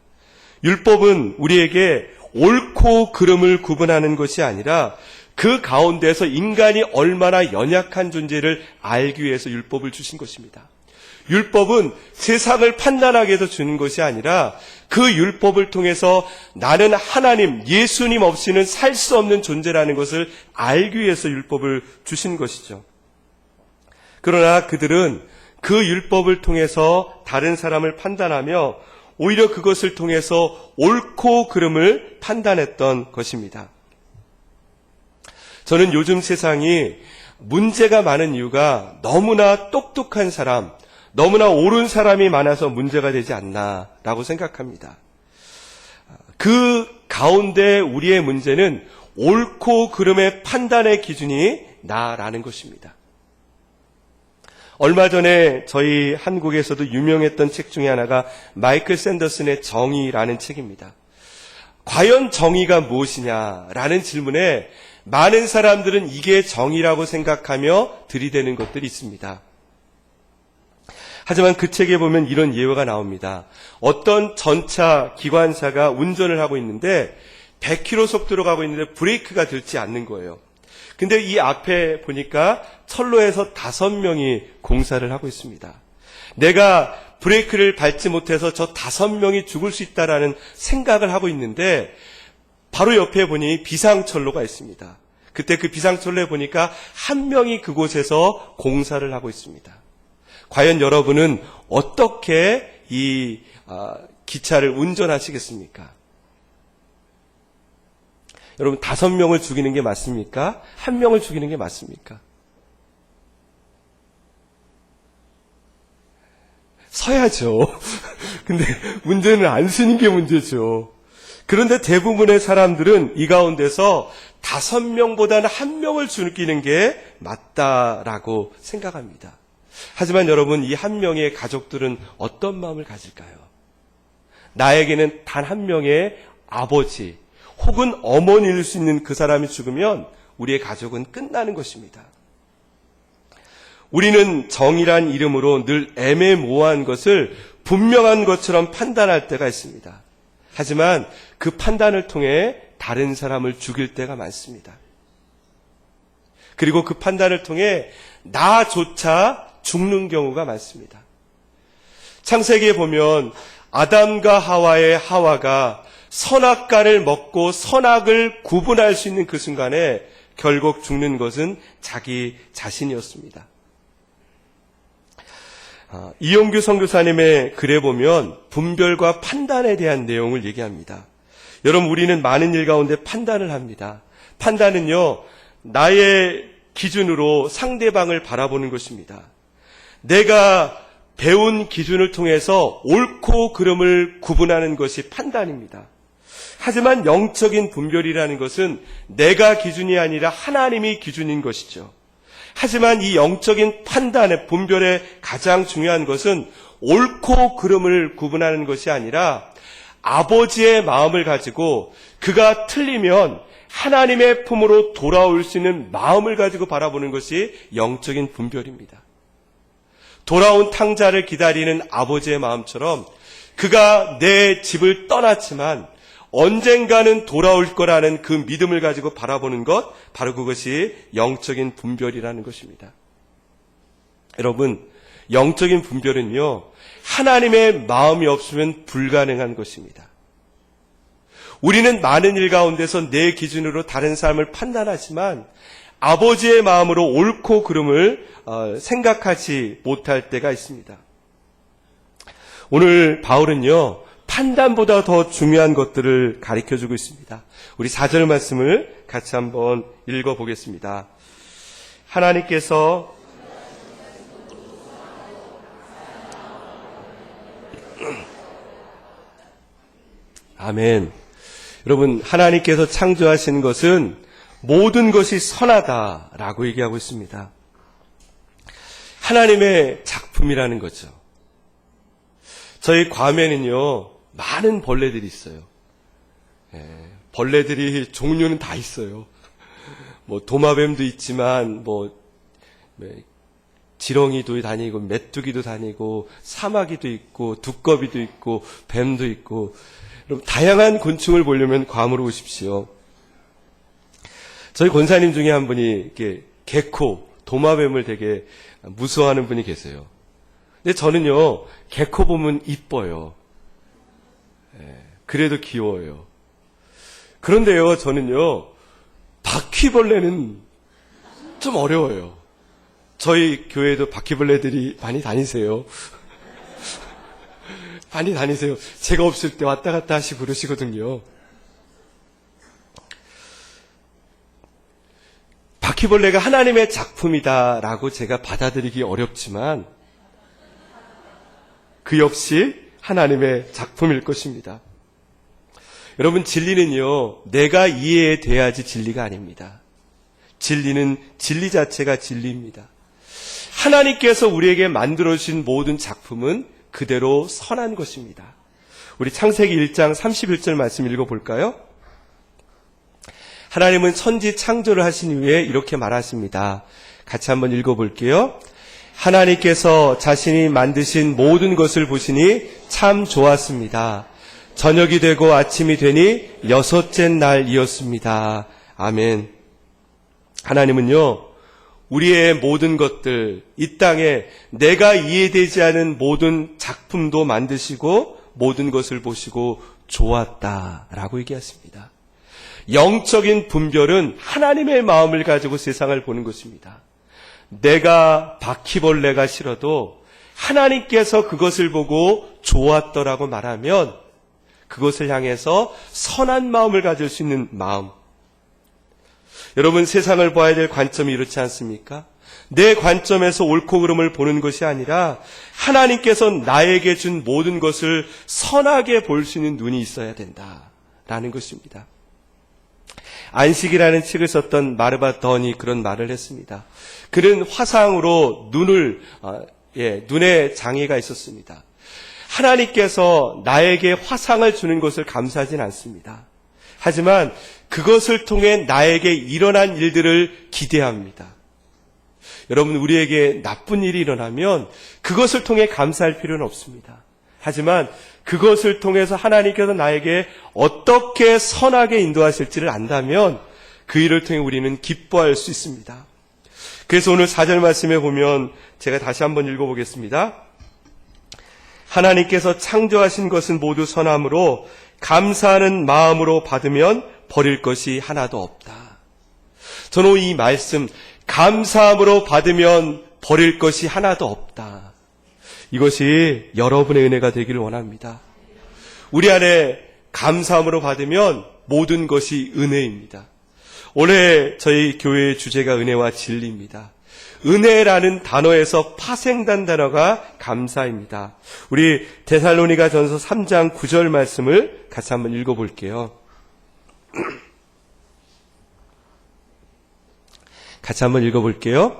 율법은 우리에게 옳고 그름을 구분하는 것이 아니라 그 가운데서 인간이 얼마나 연약한 존재를 알기 위해서 율법을 주신 것입니다. 율법은 세상을 판단하게 해서 주는 것이 아니라 그 율법을 통해서 나는 하나님, 예수님 없이는 살 수 없는 존재라는 것을 알기 위해서 율법을 주신 것이죠. 그러나 그들은 그 율법을 통해서 다른 사람을 판단하며 오히려 그것을 통해서 옳고 그름을 판단했던 것입니다. 저는 요즘 세상이 문제가 많은 이유가 너무나 똑똑한 사람, 너무나 옳은 사람이 많아서 문제가 되지 않나라고 생각합니다. 그 가운데 우리의 문제는 옳고 그름의 판단의 기준이 나라는 것입니다. 얼마 전에 저희 한국에서도 유명했던 책 중에 하나가 마이클 샌더슨의 정의라는 책입니다. 과연 정의가 무엇이냐라는 질문에 많은 사람들은 이게 정의라고 생각하며 들이대는 것들이 있습니다. 하지만 그 책에 보면 이런 예화가 나옵니다. 어떤 전차 기관사가 운전을 하고 있는데 100km 속도로 가고 있는데 브레이크가 들지 않는 거예요. 근데 이 앞에 보니까 철로에서 5명이 공사를 하고 있습니다. 내가 브레이크를 밟지 못해서 저 5명이 죽을 수 있다라는 생각을 하고 있는데 바로 옆에 보니 비상철로가 있습니다. 그때 그 비상철로에 보니까 1명이 그곳에서 공사를 하고 있습니다. 과연 여러분은 어떻게 이 기차를 운전하시겠습니까? 여러분 5명을 죽이는 게 맞습니까? 1명을 죽이는 게 맞습니까? 서야죠. 근데 문제는 안 서는 게 문제죠. 그런데 대부분의 사람들은 이 가운데서 5명보다는 1명을 죽이는 게 맞다라고 생각합니다. 하지만 여러분, 이 1명의 가족들은 어떤 마음을 가질까요? 나에게는 단 1명의 아버지 혹은 어머니일 수 있는 그 사람이 죽으면 우리의 가족은 끝나는 것입니다. 우리는 정의란 이름으로 늘 애매모호한 것을 분명한 것처럼 판단할 때가 있습니다. 하지만 그 판단을 통해 다른 사람을 죽일 때가 많습니다. 그리고 그 판단을 통해 나조차 죽는 경우가 많습니다. 창세기에 보면 아담과 하와의 하와가 선악과를 먹고 선악을 구분할 수 있는 그 순간에 결국 죽는 것은 자기 자신이었습니다. 이용규 선교사님의 글에 보면 분별과 판단에 대한 내용을 얘기합니다. 여러분, 우리는 많은 일 가운데 판단을 합니다. 판단은요, 나의 기준으로 상대방을 바라보는 것입니다. 내가 배운 기준을 통해서 옳고 그름을 구분하는 것이 판단입니다. 하지만 영적인 분별이라는 것은 내가 기준이 아니라 하나님이 기준인 것이죠. 하지만 이 영적인 판단의 분별의 가장 중요한 것은 옳고 그름을 구분하는 것이 아니라 아버지의 마음을 가지고 그가 틀리면 하나님의 품으로 돌아올 수 있는 마음을 가지고 바라보는 것이 영적인 분별입니다. 돌아온 탕자를 기다리는 아버지의 마음처럼 그가 내 집을 떠났지만 언젠가는 돌아올 거라는 그 믿음을 가지고 바라보는 것, 바로 그것이 영적인 분별이라는 것입니다. 여러분, 영적인 분별은요, 하나님의 마음이 없으면 불가능한 것입니다. 우리는 많은 일 가운데서 내 기준으로 다른 사람을 판단하지만 아버지의 마음으로 옳고 그름을 생각하지 못할 때가 있습니다. 오늘 바울은요, 판단보다 더 중요한 것들을 가르쳐주고 있습니다. 우리 4절 말씀을 같이 한번 읽어보겠습니다. 하나님께서 아멘. 여러분, 하나님께서 창조하신 것은 모든 것이 선하다라고 얘기하고 있습니다. 하나님의 작품이라는 거죠. 저희 괌에는요, 많은 벌레들이 있어요. 벌레들이 종류는 다 있어요. 도마뱀도 있지만, 지렁이도 다니고, 메뚜기도 다니고, 사마귀도 있고, 두꺼비도 있고, 뱀도 있고, 여러분, 다양한 곤충을 보려면 괌으로 오십시오. 저희 권사님 중에 한 분이 이렇게 개코, 도마뱀을 되게 무서워하는 분이 계세요. 근데 저는요, 개코 보면 이뻐요. 그래도 귀여워요. 그런데요, 저는요, 바퀴벌레는 좀 어려워요. 저희 교회에도 바퀴벌레들이 많이 다니세요. 많이 다니세요. 제가 없을 때 왔다 갔다 하시고 그러시거든요. 바퀴벌레가 하나님의 작품이다라고 제가 받아들이기 어렵지만 그 역시 하나님의 작품일 것입니다. 여러분, 진리는요, 내가 이해돼야지 진리가 아닙니다. 진리는 진리 자체가 진리입니다. 하나님께서 우리에게 만들어주신 모든 작품은 그대로 선한 것입니다. 우리 창세기 1장 31절 말씀 읽어볼까요? 하나님은 천지 창조를 하신 이후에 이렇게 말하십니다. 같이 한번 읽어볼게요. 하나님께서 자신이 만드신 모든 것을 보시니 참 좋았습니다. 저녁이 되고 아침이 되니 6째 날이었습니다. 아멘. 하나님은요, 우리의 모든 것들, 이 땅에 내가 이해되지 않은 모든 작품도 만드시고 모든 것을 보시고 좋았다라고 얘기했습니다. 영적인 분별은 하나님의 마음을 가지고 세상을 보는 것입니다. 내가 바퀴벌레가 싫어도 하나님께서 그것을 보고 좋았더라고 말하면 그것을 향해서 선한 마음을 가질 수 있는 마음. 여러분, 세상을 봐야 될 관점이 이렇지 않습니까? 내 관점에서 옳고 그름을 보는 것이 아니라 하나님께서 나에게 준 모든 것을 선하게 볼 수 있는 눈이 있어야 된다라는 것입니다. 안식이라는 책을 썼던 마르바 던이 그런 말을 했습니다. 그는 화상으로 눈에 장애가 있었습니다. 하나님께서 나에게 화상을 주는 것을 감사하진 않습니다. 하지만 그것을 통해 나에게 일어난 일들을 기대합니다. 여러분, 우리에게 나쁜 일이 일어나면 그것을 통해 감사할 필요는 없습니다. 하지만 그것을 통해서 하나님께서 나에게 어떻게 선하게 인도하실지를 안다면 그 일을 통해 우리는 기뻐할 수 있습니다. 그래서 오늘 4절 말씀에 보면 제가 다시 한번 읽어보겠습니다. 하나님께서 창조하신 것은 모두 선함으로 감사하는 마음으로 받으면 버릴 것이 하나도 없다. 저는 이 말씀, 감사함으로 받으면 버릴 것이 하나도 없다. 이것이 여러분의 은혜가 되기를 원합니다. 우리 안에 감사함으로 받으면 모든 것이 은혜입니다. 올해 저희 교회의 주제가 은혜와 진리입니다. 은혜라는 단어에서 파생된 단어가 감사입니다. 우리 데살로니가 전서 3장 9절 말씀을 같이 한번 읽어볼게요. 같이 한번 읽어볼게요.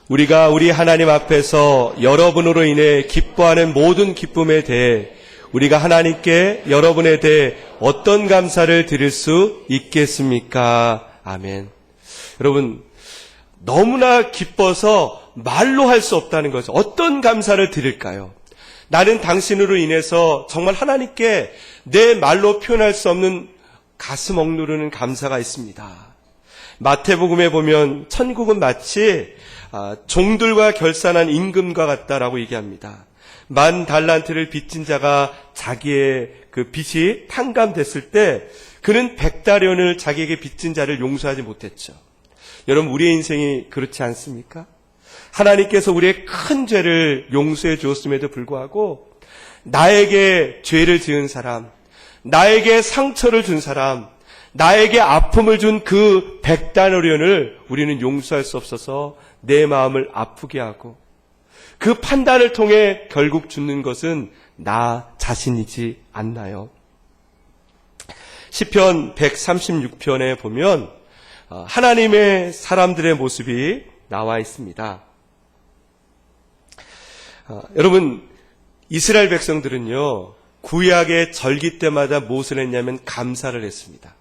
우리가 우리 하나님 앞에서 여러분으로 인해 기뻐하는 모든 기쁨에 대해 우리가 하나님께 여러분에 대해 어떤 감사를 드릴 수 있겠습니까? 아멘. 여러분, 너무나 기뻐서 말로 할 수 없다는 거죠. 어떤 감사를 드릴까요? 나는 당신으로 인해서 정말 하나님께 내 말로 표현할 수 없는 가슴 억누르는 감사가 있습니다. 마태복음에 보면 천국은 마치 종들과 결산한 임금과 같다라고 얘기합니다. 10,000달란트를 빚진 자가 자기의 그 빚이 탕감됐을 때 그는 100달러를 자기에게 빚진 자를 용서하지 못했죠. 여러분, 우리의 인생이 그렇지 않습니까? 하나님께서 우리의 큰 죄를 용서해 주었음에도 불구하고 나에게 죄를 지은 사람, 나에게 상처를 준 사람, 나에게 아픔을 준 그 100달러를 우리는 용서할 수 없어서 내 마음을 아프게 하고 그 판단을 통해 결국 죽는 것은 나 자신이지 않나요? 시편 136편에 보면 하나님의 사람들의 모습이 나와 있습니다. 여러분, 이스라엘 백성들은요, 구약의 절기 때마다 무엇을 했냐면 감사를 했습니다.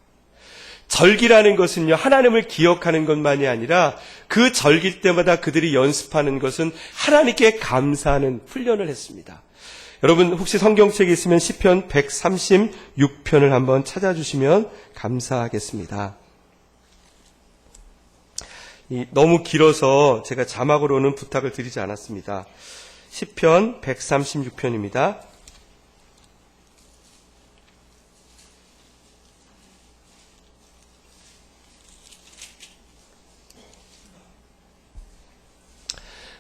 절기라는 것은요, 하나님을 기억하는 것만이 아니라 그 절기 때마다 그들이 연습하는 것은 하나님께 감사하는 훈련을 했습니다. 여러분, 혹시 성경책에 있으면 시편 136편을 한번 찾아주시면 감사하겠습니다. 너무 길어서 제가 자막으로는 부탁을 드리지 않았습니다. 시편 136편입니다.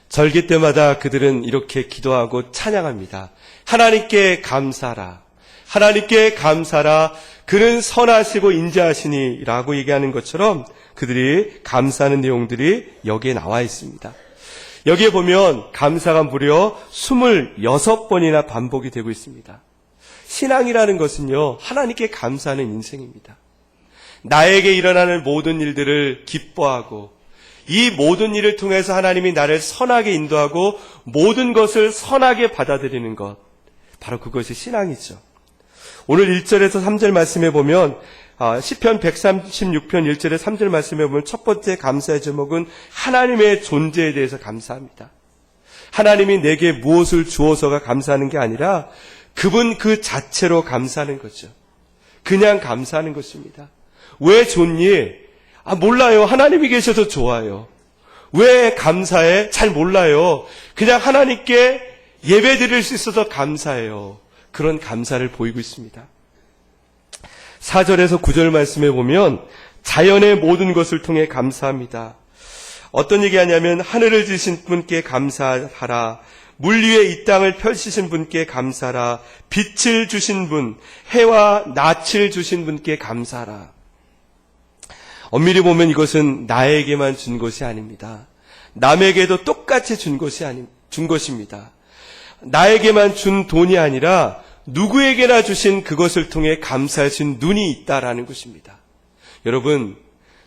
절기 때마다 그들은 이렇게 기도하고 찬양합니다. 하나님께 감사라. 하나님께 감사라. 그는 선하시고 인자하시니 라고 얘기하는 것처럼 그들이 감사하는 내용들이 여기에 나와 있습니다. 여기에 보면 감사가 무려 26번이나 반복이 되고 있습니다. 신앙이라는 것은요, 하나님께 감사하는 인생입니다. 나에게 일어나는 모든 일들을 기뻐하고 이 모든 일을 통해서 하나님이 나를 선하게 인도하고 모든 것을 선하게 받아들이는 것, 바로 그것이 신앙이죠. 오늘 1절에서 3절 말씀에 보면 시편 136편 1절에 3절 말씀에 보면 첫 번째 감사의 제목은 하나님의 존재에 대해서 감사합니다. 하나님이 내게 무엇을 주어서가 감사하는 게 아니라 그분 그 자체로 감사하는 거죠. 그냥 감사하는 것입니다. 왜 좋니? 몰라요. 하나님이 계셔서 좋아요. 왜 감사해? 잘 몰라요. 그냥 하나님께 예배 드릴 수 있어서 감사해요. 그런 감사를 보이고 있습니다. 4절에서 9절 말씀에 보면 자연의 모든 것을 통해 감사합니다. 어떤 얘기하냐면 하늘을 지으신 분께 감사하라. 물 위에 이 땅을 펼치신 분께 감사하라. 빛을 주신 분, 해와 낯을 주신 분께 감사하라. 엄밀히 보면 이것은 나에게만 준 것이 아닙니다. 남에게도 똑같이 준 것입니다. 나에게만 준 돈이 아니라 누구에게나 주신 그것을 통해 감사할 수 있는 눈이 있다라는 것입니다. 여러분,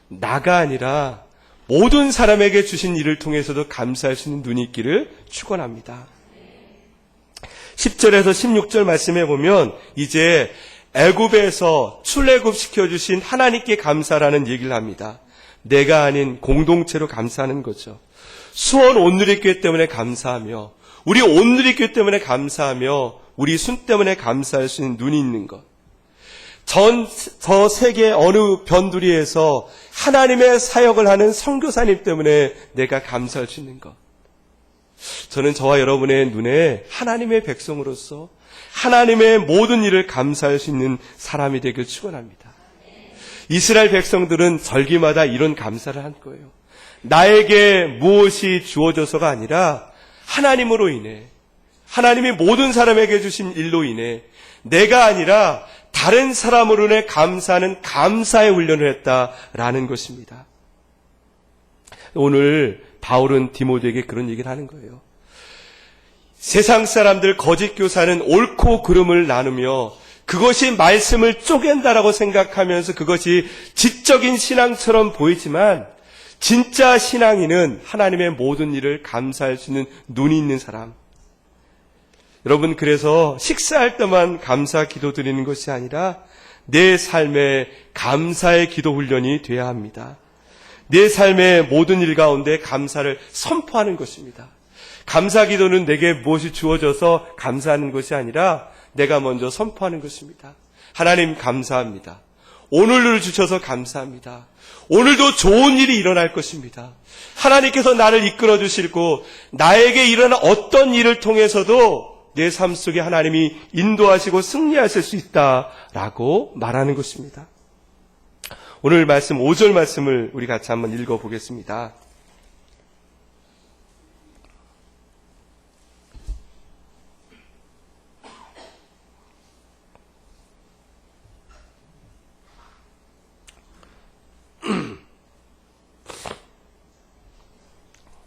나가 아니라 모든 사람에게 주신 일을 통해서도 감사할 수 있는 눈이 있기를 축원합니다. 10절에서 16절 말씀해 보면 이제 애굽에서 출애굽 시켜주신 하나님께 감사라는 얘기를 합니다. 내가 아닌 공동체로 감사하는 거죠. 수원 온누리교회 때문에 감사하며 우리 온누리교회 때문에 감사하며 우리 순 때문에 감사할 수 있는 눈이 있는 것. 저 세계 어느 변두리에서 하나님의 사역을 하는 선교사님 때문에 내가 감사할 수 있는 것. 저는 저와 여러분의 눈에 하나님의 백성으로서 하나님의 모든 일을 감사할 수 있는 사람이 되길 축원합니다. 이스라엘 백성들은 절기마다 이런 감사를 한 거예요. 나에게 무엇이 주어져서가 아니라 하나님으로 인해 하나님이 모든 사람에게 주신 일로 인해 내가 아니라 다른 사람으로 인해 감사하는 감사의 훈련을 했다라는 것입니다. 오늘 바울은 디모데에게 그런 얘기를 하는 거예요. 세상 사람들 거짓 교사는 옳고 그름을 나누며 그것이 말씀을 쪼갠다라고 생각하면서 그것이 지적인 신앙처럼 보이지만 진짜 신앙인은 하나님의 모든 일을 감사할 수 있는 눈이 있는 사람. 여러분, 그래서 식사할 때만 감사 기도 드리는 것이 아니라 내 삶에 감사의 기도 훈련이 돼야 합니다. 내 삶의 모든 일 가운데 감사를 선포하는 것입니다. 감사 기도는 내게 무엇이 주어져서 감사하는 것이 아니라 내가 먼저 선포하는 것입니다. 하나님 감사합니다. 오늘을 주셔서 감사합니다. 오늘도 좋은 일이 일어날 것입니다. 하나님께서 나를 이끌어 주시고 나에게 일어난 어떤 일을 통해서도 내 삶 속에 하나님이 인도하시고 승리하실 수 있다라고 말하는 것입니다. 오늘 말씀 5절 말씀을 우리 같이 한번 읽어보겠습니다.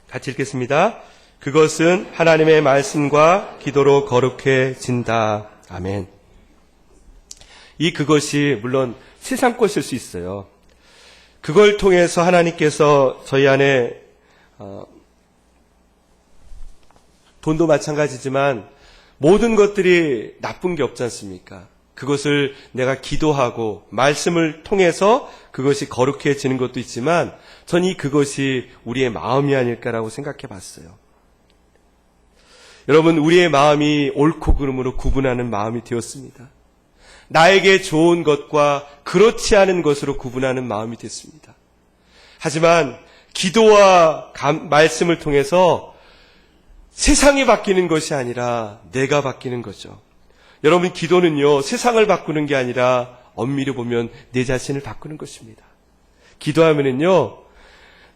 같이 읽겠습니다. 그것은 하나님의 말씀과 기도로 거룩해진다. 아멘. 이 그것이 물론 세상 것일 수 있어요. 그걸 통해서 하나님께서 저희 안에 돈도 마찬가지지만 모든 것들이 나쁜 게 없지 않습니까? 그것을 내가 기도하고 말씀을 통해서 그것이 거룩해지는 것도 있지만 전 이 그것이 우리의 마음이 아닐까라고 생각해 봤어요. 여러분, 우리의 마음이 옳고 그름으로 구분하는 마음이 되었습니다. 나에게 좋은 것과 그렇지 않은 것으로 구분하는 마음이 됐습니다. 하지만 기도와 말씀을 통해서 세상이 바뀌는 것이 아니라 내가 바뀌는 거죠. 여러분, 기도는요, 세상을 바꾸는 게 아니라 엄밀히 보면 내 자신을 바꾸는 것입니다. 기도하면은요,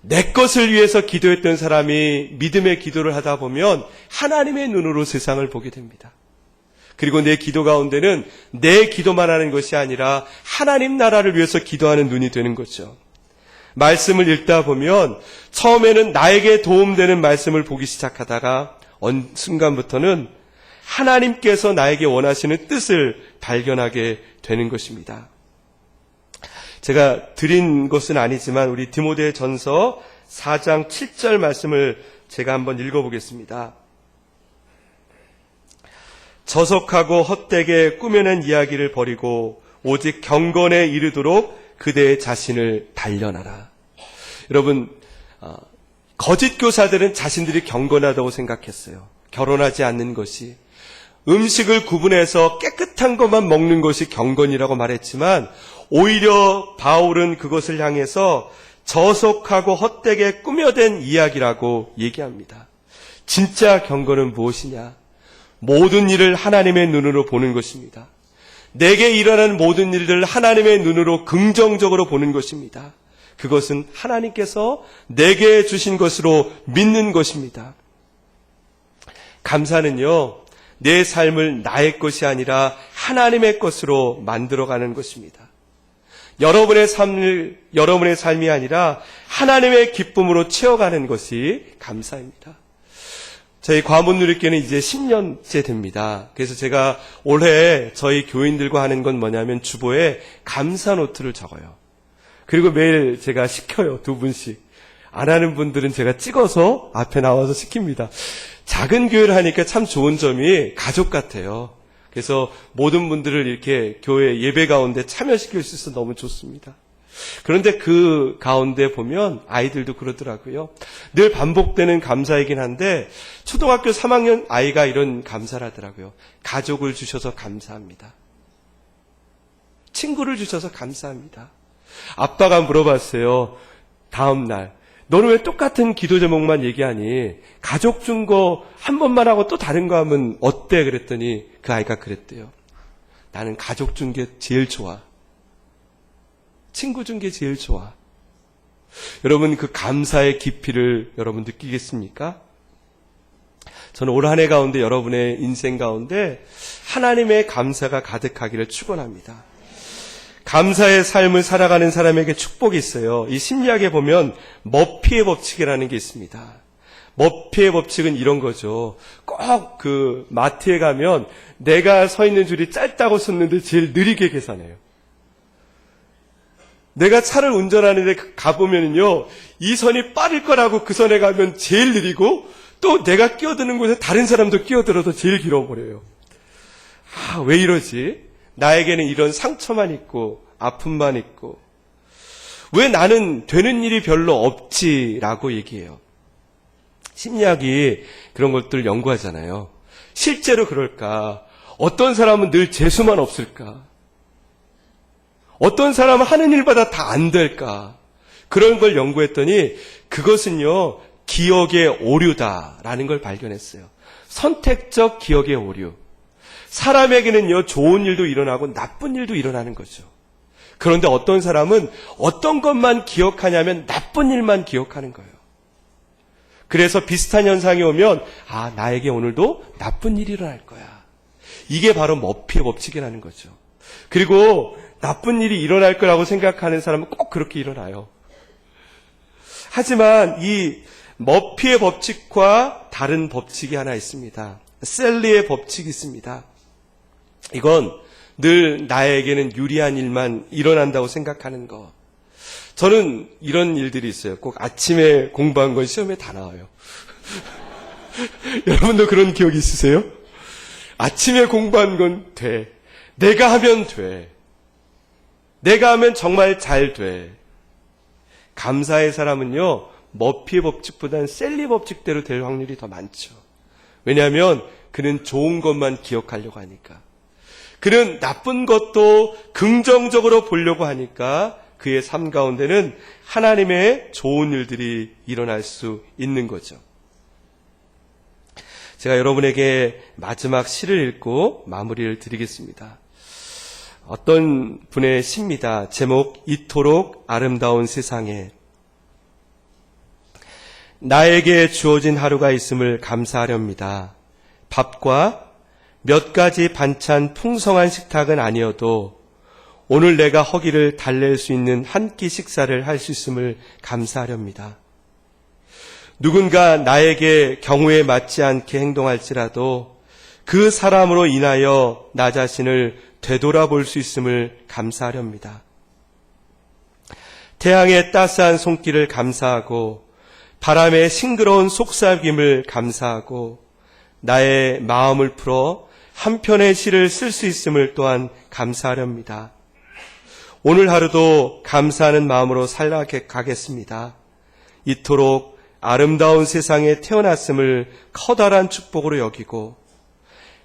내 것을 위해서 기도했던 사람이 믿음의 기도를 하다 보면 하나님의 눈으로 세상을 보게 됩니다. 그리고 내 기도 가운데는 내 기도만 하는 것이 아니라 하나님 나라를 위해서 기도하는 눈이 되는 거죠. 말씀을 읽다 보면 처음에는 나에게 도움되는 말씀을 보기 시작하다가 어느 순간부터는 하나님께서 나에게 원하시는 뜻을 발견하게 되는 것입니다. 제가 드린 것은 아니지만 우리 디모데 전서 4장 7절 말씀을 제가 한번 읽어보겠습니다. 저속하고 헛되게 꾸며낸 이야기를 버리고 오직 경건에 이르도록 그대의 자신을 단련하라. 여러분, 거짓 교사들은 자신들이 경건하다고 생각했어요. 결혼하지 않는 것이, 음식을 구분해서 깨끗한 것만 먹는 것이 경건이라고 말했지만 오히려 바울은 그것을 향해서 저속하고 헛되게 꾸며댄 이야기라고 얘기합니다. 진짜 경건은 무엇이냐? 모든 일을 하나님의 눈으로 보는 것입니다. 내게 일어나는 모든 일들을 하나님의 눈으로 긍정적으로 보는 것입니다. 그것은 하나님께서 내게 주신 것으로 믿는 것입니다. 감사는요, 내 삶을 나의 것이 아니라 하나님의 것으로 만들어가는 것입니다. 여러분의 삶이 아니라 하나님의 기쁨으로 채워가는 것이 감사입니다. 저희 과문누리교회는 이제 10년째 됩니다. 그래서 제가 올해 저희 교인들과 하는 건 뭐냐면 주보에 감사 노트를 적어요. 그리고 매일 제가 시켜요. 2분씩. 안 하는 분들은 제가 찍어서 앞에 나와서 시킵니다. 작은 교회를 하니까 참 좋은 점이 가족 같아요. 그래서 모든 분들을 이렇게 교회 예배 가운데 참여시킬 수 있어서 너무 좋습니다. 그런데 그 가운데 보면 아이들도 그러더라고요. 늘 반복되는 감사이긴 한데 초등학교 3학년 아이가 이런 감사를 하더라고요. 가족을 주셔서 감사합니다. 친구를 주셔서 감사합니다. 아빠가 물어봤어요. 다음 날, 너는 왜 똑같은 기도 제목만 얘기하니? 가족 준 거 한 번만 하고 또 다른 거 하면 어때? 그랬더니 그 아이가 그랬대요. 나는 가족 준 게 제일 좋아. 친구 준 게 제일 좋아. 여러분, 그 감사의 깊이를 여러분 느끼겠습니까? 저는 올 한 해 가운데 여러분의 인생 가운데 하나님의 감사가 가득하기를 축원합니다. 감사의 삶을 살아가는 사람에게 축복이 있어요. 이 심리학에 보면 머피의 법칙이라는 게 있습니다. 머피의 법칙은 이런 거죠. 꼭 그 마트에 가면 내가 서 있는 줄이 짧다고 썼는데 제일 느리게 계산해요. 내가 차를 운전하는데 가보면요, 이 선이 빠를 거라고 그 선에 가면 제일 느리고, 또 내가 끼어드는 곳에 다른 사람도 끼어들어서 제일 길어버려요. 왜 이러지? 나에게는 이런 상처만 있고 아픔만 있고 왜 나는 되는 일이 별로 없지라고 얘기해요. 심리학이 그런 것들 연구하잖아요. 실제로 그럴까? 어떤 사람은 늘 재수만 없을까? 어떤 사람은 하는 일마다 다 안 될까? 그런 걸 연구했더니 그것은요, 기억의 오류다라는 걸 발견했어요. 선택적 기억의 오류. 사람에게는요, 좋은 일도 일어나고 나쁜 일도 일어나는 거죠. 그런데 어떤 사람은 어떤 것만 기억하냐면 나쁜 일만 기억하는 거예요. 그래서 비슷한 현상이 오면 나에게 오늘도 나쁜 일이 일어날 거야. 이게 바로 머피의 법칙이라는 거죠. 그리고 나쁜 일이 일어날 거라고 생각하는 사람은 꼭 그렇게 일어나요. 하지만 이 머피의 법칙과 다른 법칙이 하나 있습니다. 셀리의 법칙이 있습니다. 이건 늘 나에게는 유리한 일만 일어난다고 생각하는 거. 저는 이런 일들이 있어요. 꼭 아침에 공부한 건 시험에 다 나와요. 여러분도 그런 기억이 있으세요? 아침에 공부한 건 돼. 내가 하면 돼. 내가 하면 정말 잘 돼. 감사의 사람은요, 머피의 법칙보다는 셀리 법칙대로 될 확률이 더 많죠. 왜냐하면 그는 좋은 것만 기억하려고 하니까. 그는 나쁜 것도 긍정적으로 보려고 하니까 그의 삶 가운데는 하나님의 좋은 일들이 일어날 수 있는 거죠. 제가 여러분에게 마지막 시를 읽고 마무리를 드리겠습니다. 어떤 분의 시입니다. 제목, 이토록 아름다운 세상에. 나에게 주어진 하루가 있음을 감사하렵니다. 밥과 몇 가지 반찬 풍성한 식탁은 아니어도 오늘 내가 허기를 달랠 수 있는 한 끼 식사를 할 수 있음을 감사하렵니다. 누군가 나에게 경우에 맞지 않게 행동할지라도 그 사람으로 인하여 나 자신을 되돌아볼 수 있음을 감사하렵니다. 태양의 따스한 손길을 감사하고 바람의 싱그러운 속삭임을 감사하고 나의 마음을 풀어 한 편의 시를 쓸 수 있음을 또한 감사하렵니다. 오늘 하루도 감사하는 마음으로 살아가겠습니다. 이토록 아름다운 세상에 태어났음을 커다란 축복으로 여기고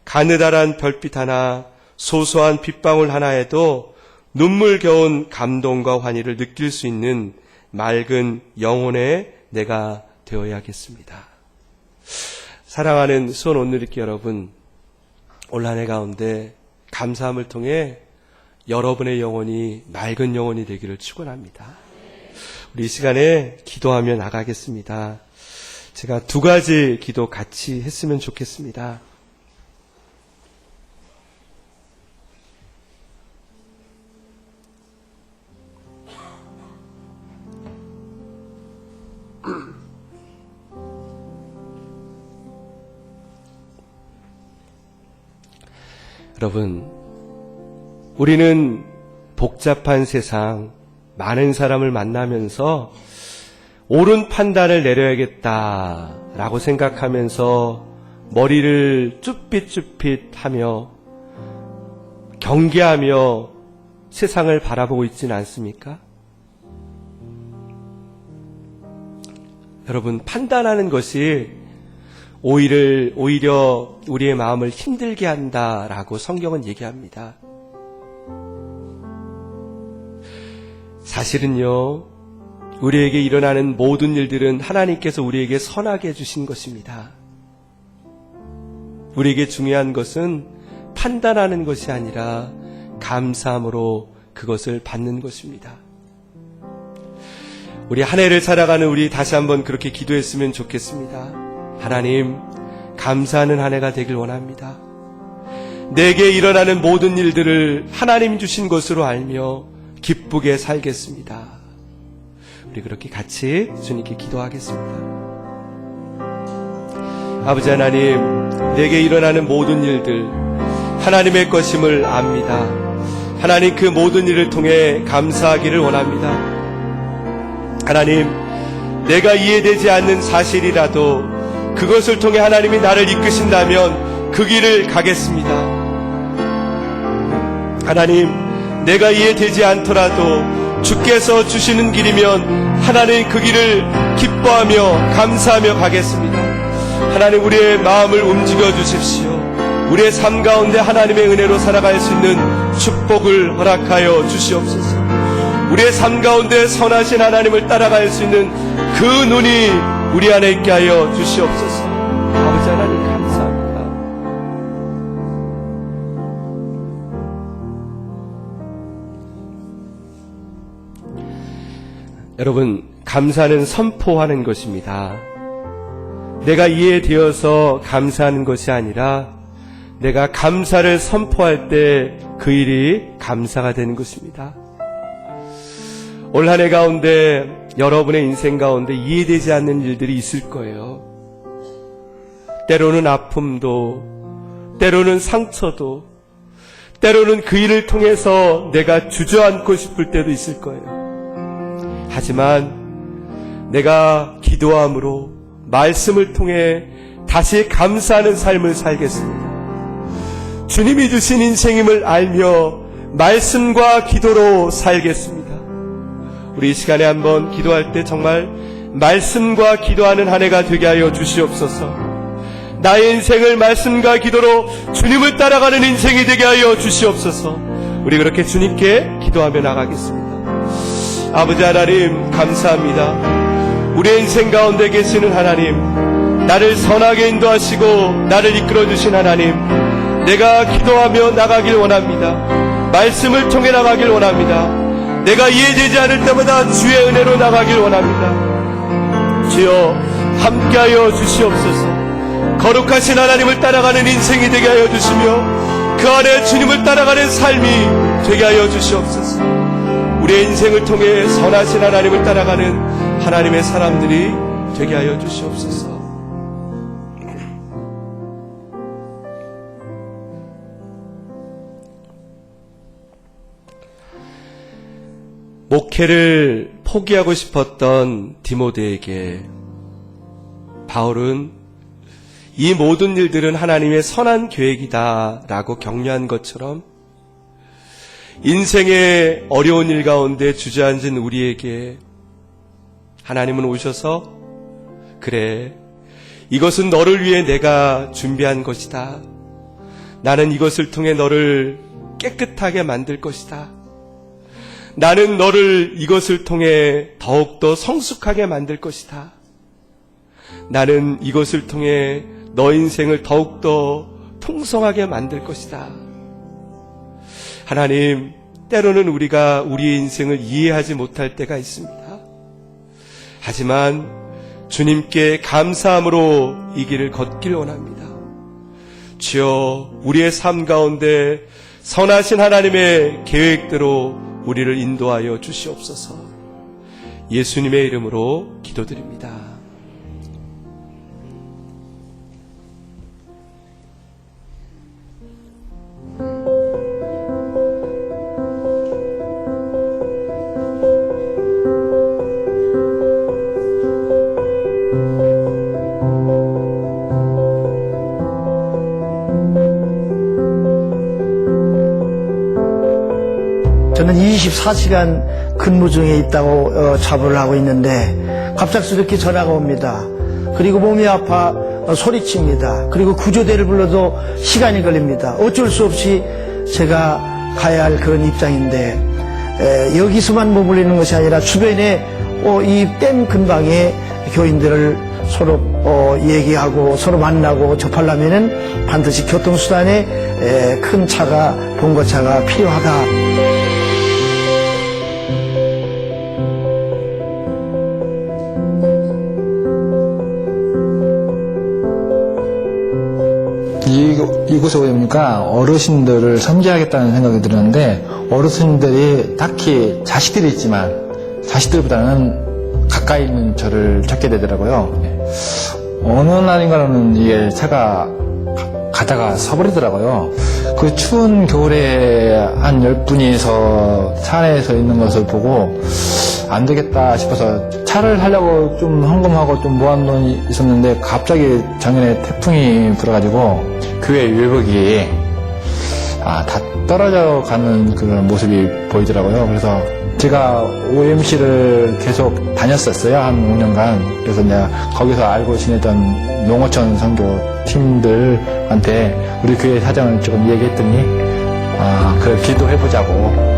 가느다란 별빛 하나, 소소한 빗방울 하나에도 눈물겨운 감동과 환희를 느낄 수 있는 맑은 영혼의 내가 되어야겠습니다. 사랑하는 수원 온누리교회 여러분, 올 한 해 가운데 감사함을 통해 여러분의 영혼이 맑은 영혼이 되기를 축원합니다. 우리 이 시간에 기도하며 나가겠습니다. 제가 두 가지 기도 같이 했으면 좋겠습니다. 여러분, 우리는 복잡한 세상, 많은 사람을 만나면서 옳은 판단을 내려야겠다라고 생각하면서 머리를 쭈삣쭈삣 하며 경계하며 세상을 바라보고 있지는 않습니까? 여러분, 판단하는 것이 오히려 우리의 마음을 힘들게 한다라고 성경은 얘기합니다. 사실은요, 우리에게 일어나는 모든 일들은 하나님께서 우리에게 선하게 해주신 것입니다. 우리에게 중요한 것은 판단하는 것이 아니라 감사함으로 그것을 받는 것입니다. 우리 한 해를 살아가는 우리 다시 한번 그렇게 기도했으면 좋겠습니다. 하나님, 감사하는 한 해가 되길 원합니다. 내게 일어나는 모든 일들을 하나님 주신 것으로 알며 기쁘게 살겠습니다. 우리 그렇게 같이 주님께 기도하겠습니다. 아버지 하나님, 내게 일어나는 모든 일들 하나님의 것임을 압니다. 하나님, 그 모든 일을 통해 감사하기를 원합니다. 하나님, 내가 이해되지 않는 사실이라도 그것을 통해 하나님이 나를 이끄신다면 그 길을 가겠습니다. 하나님, 내가 이해되지 않더라도 주께서 주시는 길이면 하나님 그 길을 기뻐하며 감사하며 가겠습니다. 하나님, 우리의 마음을 움직여 주십시오. 우리의 삶 가운데 하나님의 은혜로 살아갈 수 있는 축복을 허락하여 주시옵소서. 우리의 삶 가운데 선하신 하나님을 따라갈 수 있는 그 눈이 우리 안에 있게 하여 주시옵소서. 아버지 하나님, 감사합니다. 여러분, 감사는 선포하는 것입니다. 내가 이해되어서 감사하는 것이 아니라 내가 감사를 선포할 때 그 일이 감사가 되는 것입니다. 올 한 해 가운데 여러분의 인생 가운데 이해되지 않는 일들이 있을 거예요. 때로는 아픔도, 때로는 상처도, 때로는 그 일을 통해서 내가 주저앉고 싶을 때도 있을 거예요. 하지만 내가 기도함으로 말씀을 통해 다시 감사하는 삶을 살겠습니다. 주님이 주신 인생임을 알며 말씀과 기도로 살겠습니다. 우리 이 시간에 한번 기도할 때 정말 말씀과 기도하는 한 해가 되게 하여 주시옵소서. 나의 인생을 말씀과 기도로 주님을 따라가는 인생이 되게 하여 주시옵소서. 우리 그렇게 주님께 기도하며 나가겠습니다. 아버지 하나님, 감사합니다. 우리의 인생 가운데 계시는 하나님, 나를 선하게 인도하시고 나를 이끌어주신 하나님, 내가 기도하며 나가길 원합니다. 말씀을 통해 나가길 원합니다. 내가 이해되지 않을 때마다 주의 은혜로 나가길 원합니다. 주여, 함께하여 주시옵소서. 거룩하신 하나님을 따라가는 인생이 되게 하여 주시며 그 안에 주님을 따라가는 삶이 되게 하여 주시옵소서. 우리의 인생을 통해 선하신 하나님을 따라가는 하나님의 사람들이 되게 하여 주시옵소서. 목회를 포기하고 싶었던 디모데에게 바울은 이 모든 일들은 하나님의 선한 계획이다 라고 격려한 것처럼 인생의 어려운 일 가운데 주저앉은 우리에게 하나님은 오셔서 그래, 이것은 너를 위해 내가 준비한 것이다. 나는 이것을 통해 너를 깨끗하게 만들 것이다. 나는 너를 이것을 통해 더욱더 성숙하게 만들 것이다. 나는 이것을 통해 너 인생을 더욱더 풍성하게 만들 것이다. 하나님, 때로는 우리가 우리의 인생을 이해하지 못할 때가 있습니다. 하지만 주님께 감사함으로 이 길을 걷길 원합니다. 주여, 우리의 삶 가운데 선하신 하나님의 계획대로 우리를 인도하여 주시옵소서. 예수님의 이름으로 기도드립니다. 저는 24시간 근무 중에 있다고 자부를 하고 있는데 갑작스럽게 전화가 옵니다. 그리고 몸이 아파 소리칩니다. 그리고 구조대를 불러도 시간이 걸립니다. 어쩔 수 없이 제가 가야 할 그런 입장인데 여기서만 머물리는 것이 아니라 주변에 이 댐 근방에 교인들을 서로 얘기하고 서로 만나고 접하려면은 반드시 교통수단에 큰 차가 봉고차가 필요하다. 이곳에 오니까 어르신들을 섬기하겠다는 생각이 들었는데 어르신들이 딱히 자식들이 있지만 자식들보다는 가까이 있는 저를 찾게 되더라고요. 어느 날인가는 이게 차가 가다가 서버리더라고요. 그 추운 겨울에 한 10분이서 차 안에서 있는 것을 보고 안 되겠다 싶어서 차를 사려고 좀 헌금하고 좀 모아놓은 돈이 있었는데 갑자기 작년에 태풍이 불어가지고 교회 외벽이 다 떨어져 가는 그런 모습이 보이더라고요. 그래서 제가 OMC를 계속 다녔었어요. 한 5년간. 그래서 내가 거기서 알고 지내던 농어촌 선교 팀들한테 우리 교회 사정을 조금 얘기했더니 그래 기도해보자고.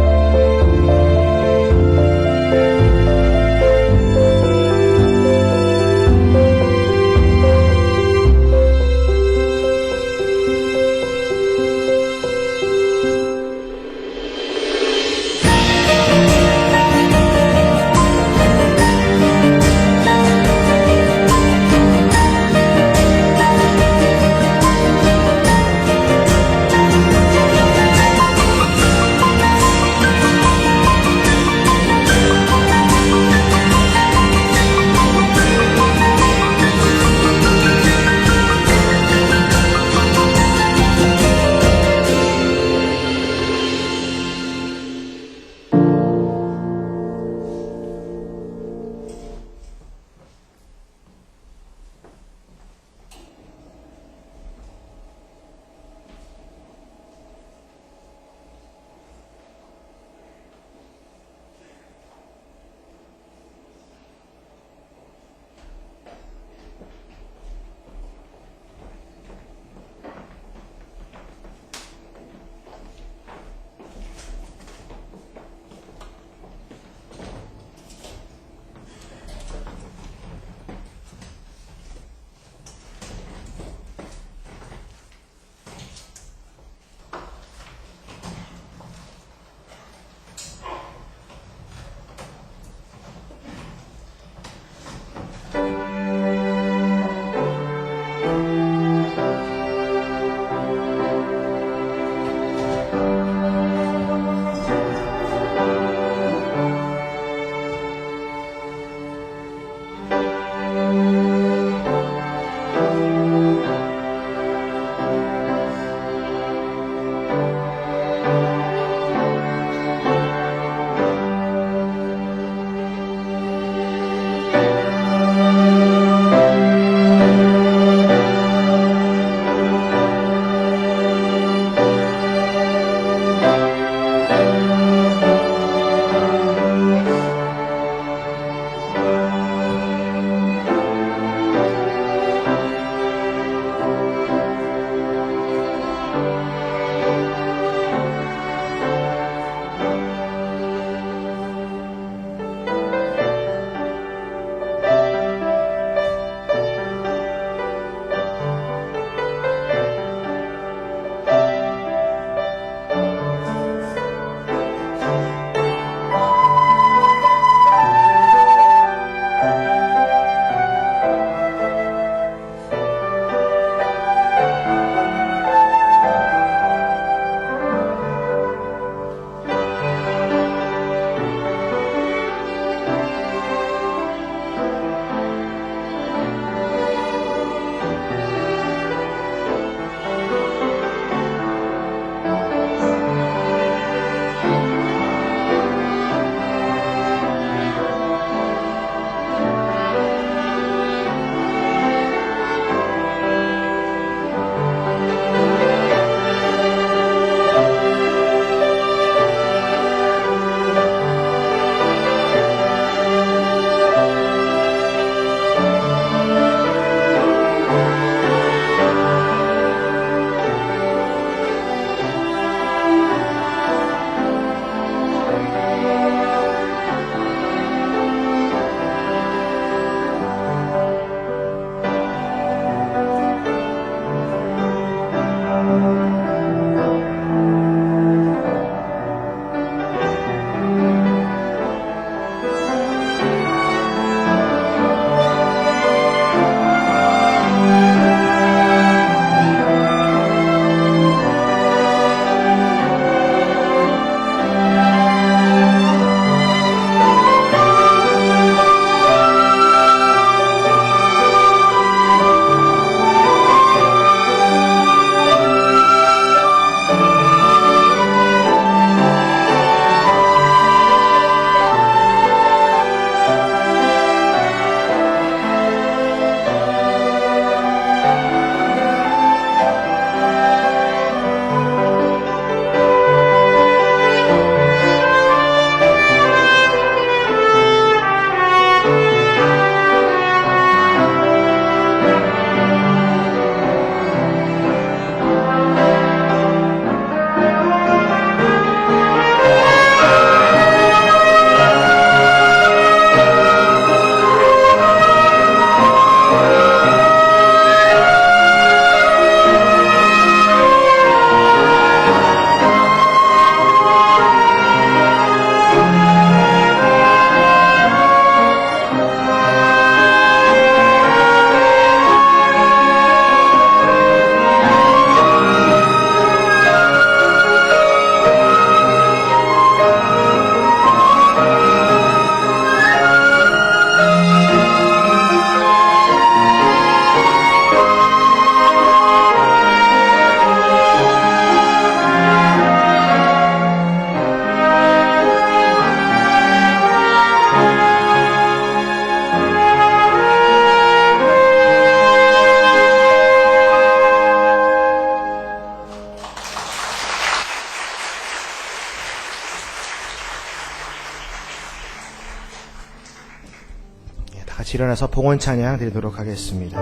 같이 일어나서 봉헌 찬양 드리도록 하겠습니다.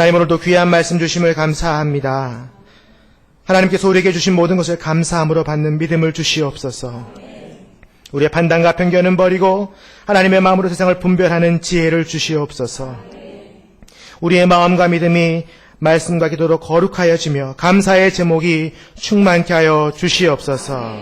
하나님, 오늘도 귀한 말씀 주심을 감사합니다. 하나님께서 우리에게 주신 모든 것을 감사함으로 받는 믿음을 주시옵소서. 우리의 판단과 편견은 버리고 하나님의 마음으로 세상을 분별하는 지혜를 주시옵소서. 우리의 마음과 믿음이 말씀과 기도로 거룩하여지며 감사의 제목이 충만케 하여 주시옵소서.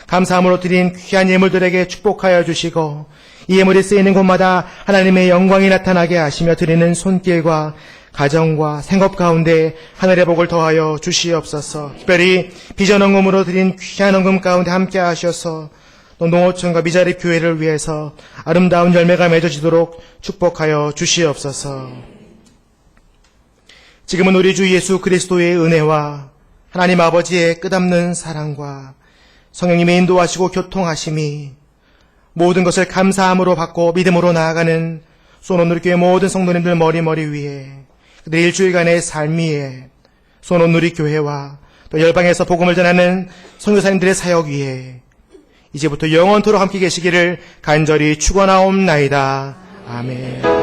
감사함으로 드린 귀한 예물들에게 축복하여 주시고 이 예물이 쓰이는 곳마다 하나님의 영광이 나타나게 하시며 드리는 손길과 가정과 생업 가운데 하늘의 복을 더하여 주시옵소서. 특별히 비전 헌금으로 드린 귀한 헌금 가운데 함께 하셔서 또 농어촌과 미자립 교회를 위해서 아름다운 열매가 맺어지도록 축복하여 주시옵소서. 지금은 우리 주 예수 그리스도의 은혜와 하나님 아버지의 끝없는 사랑과 성령님의 인도하시고 교통하심이 모든 것을 감사함으로 받고 믿음으로 나아가는 소논누리교회 모든 성도님들 머리 위에 그들의 일주일간의 삶 위에 소논누리교회와 또 열방에서 복음을 전하는 선교사님들의 사역 위에 이제부터 영원토록 함께 계시기를 간절히 축원하옵나이다. 아멘.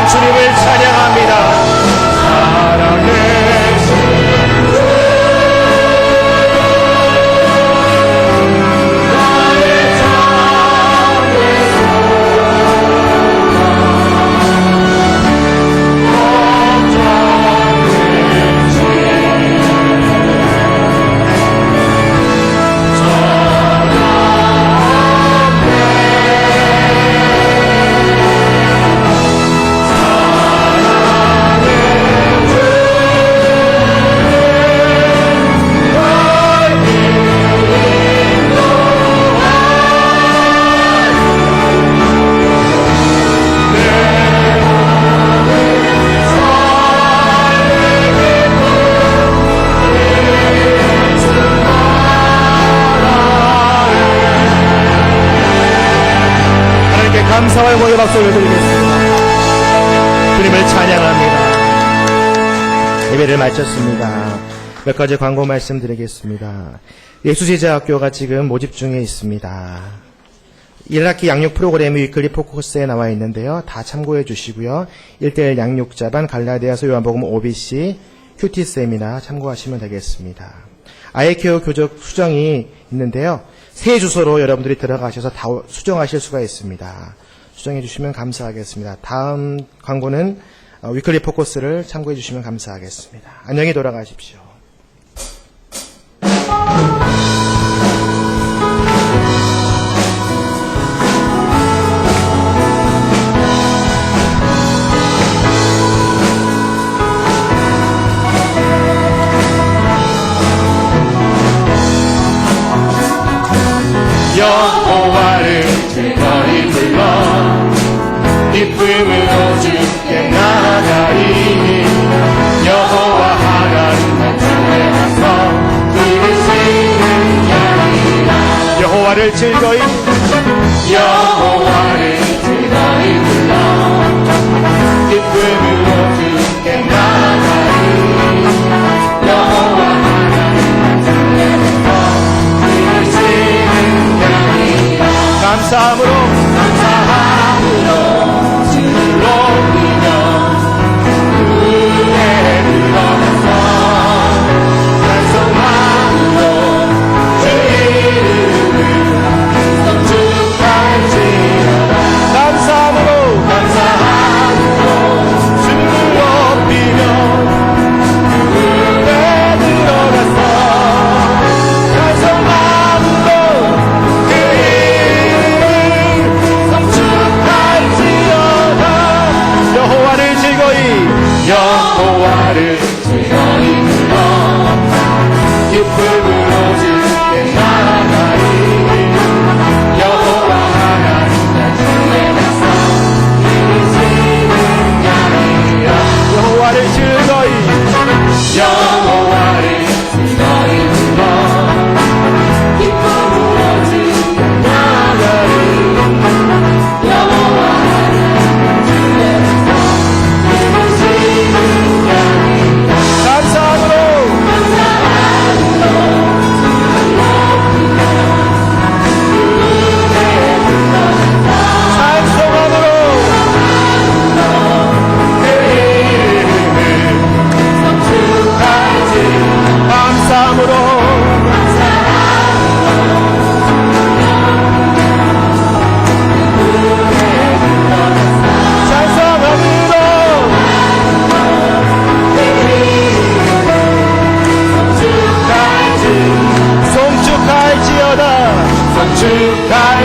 주님을 찬양합니다. 감사와 영광의 박수를 드리겠습니다. 주님을 찬양합니다. 예배를 마쳤습니다. 몇 가지 광고 말씀드리겠습니다. 예수제자학교가 지금 모집 중에 있습니다. 1학기 양육 프로그램이 위클리 포커스에 나와 있는데요. 다 참고해 주시고요. 1대1 양육자반 갈라디아서 요한복음 OBC 큐티 세미나 참고하시면 되겠습니다. 아이케어 교적 수정이 있는데요. 새 주소로 여러분들이 들어가셔서 다 수정하실 수가 있습니다. 수정해 주시면 감사하겠습니다. 다음 광고는 위클리 포커스를 참고해 주시면 감사하겠습니다. 안녕히 돌아가십시오. 여호와를 즐거이 불러 기쁨으로 주께 나아가리. 여호와 하나님 단중에 가서 부르시는 자리라. 여호와를 즐거이 불러 기쁨으로 주께 나아가리. 여호와 하나님 단중에 가서 부르시는 자리라. 감사함으로 주를 높이며 그에 들어가서 찬송함으로 주 이름을 성축할지어다. 감사함으로 주를 높이며 그에 들어가서 찬송함으로 그 이름을 성축할지어다. 여호와를 즐거이 불러 기쁨으로 주께 나아가리. 여호와 하나님 단중에 가서 부르시는 자리라. 여호와를 즐거이 불러 기쁨으로 주께 나아가리. 여호와 하나님 단중에 가서 부르시는 자리라. 감사함으로 찬송함으로 그 이름을 성축할지. 감사함으로 성축할지어다. 성축할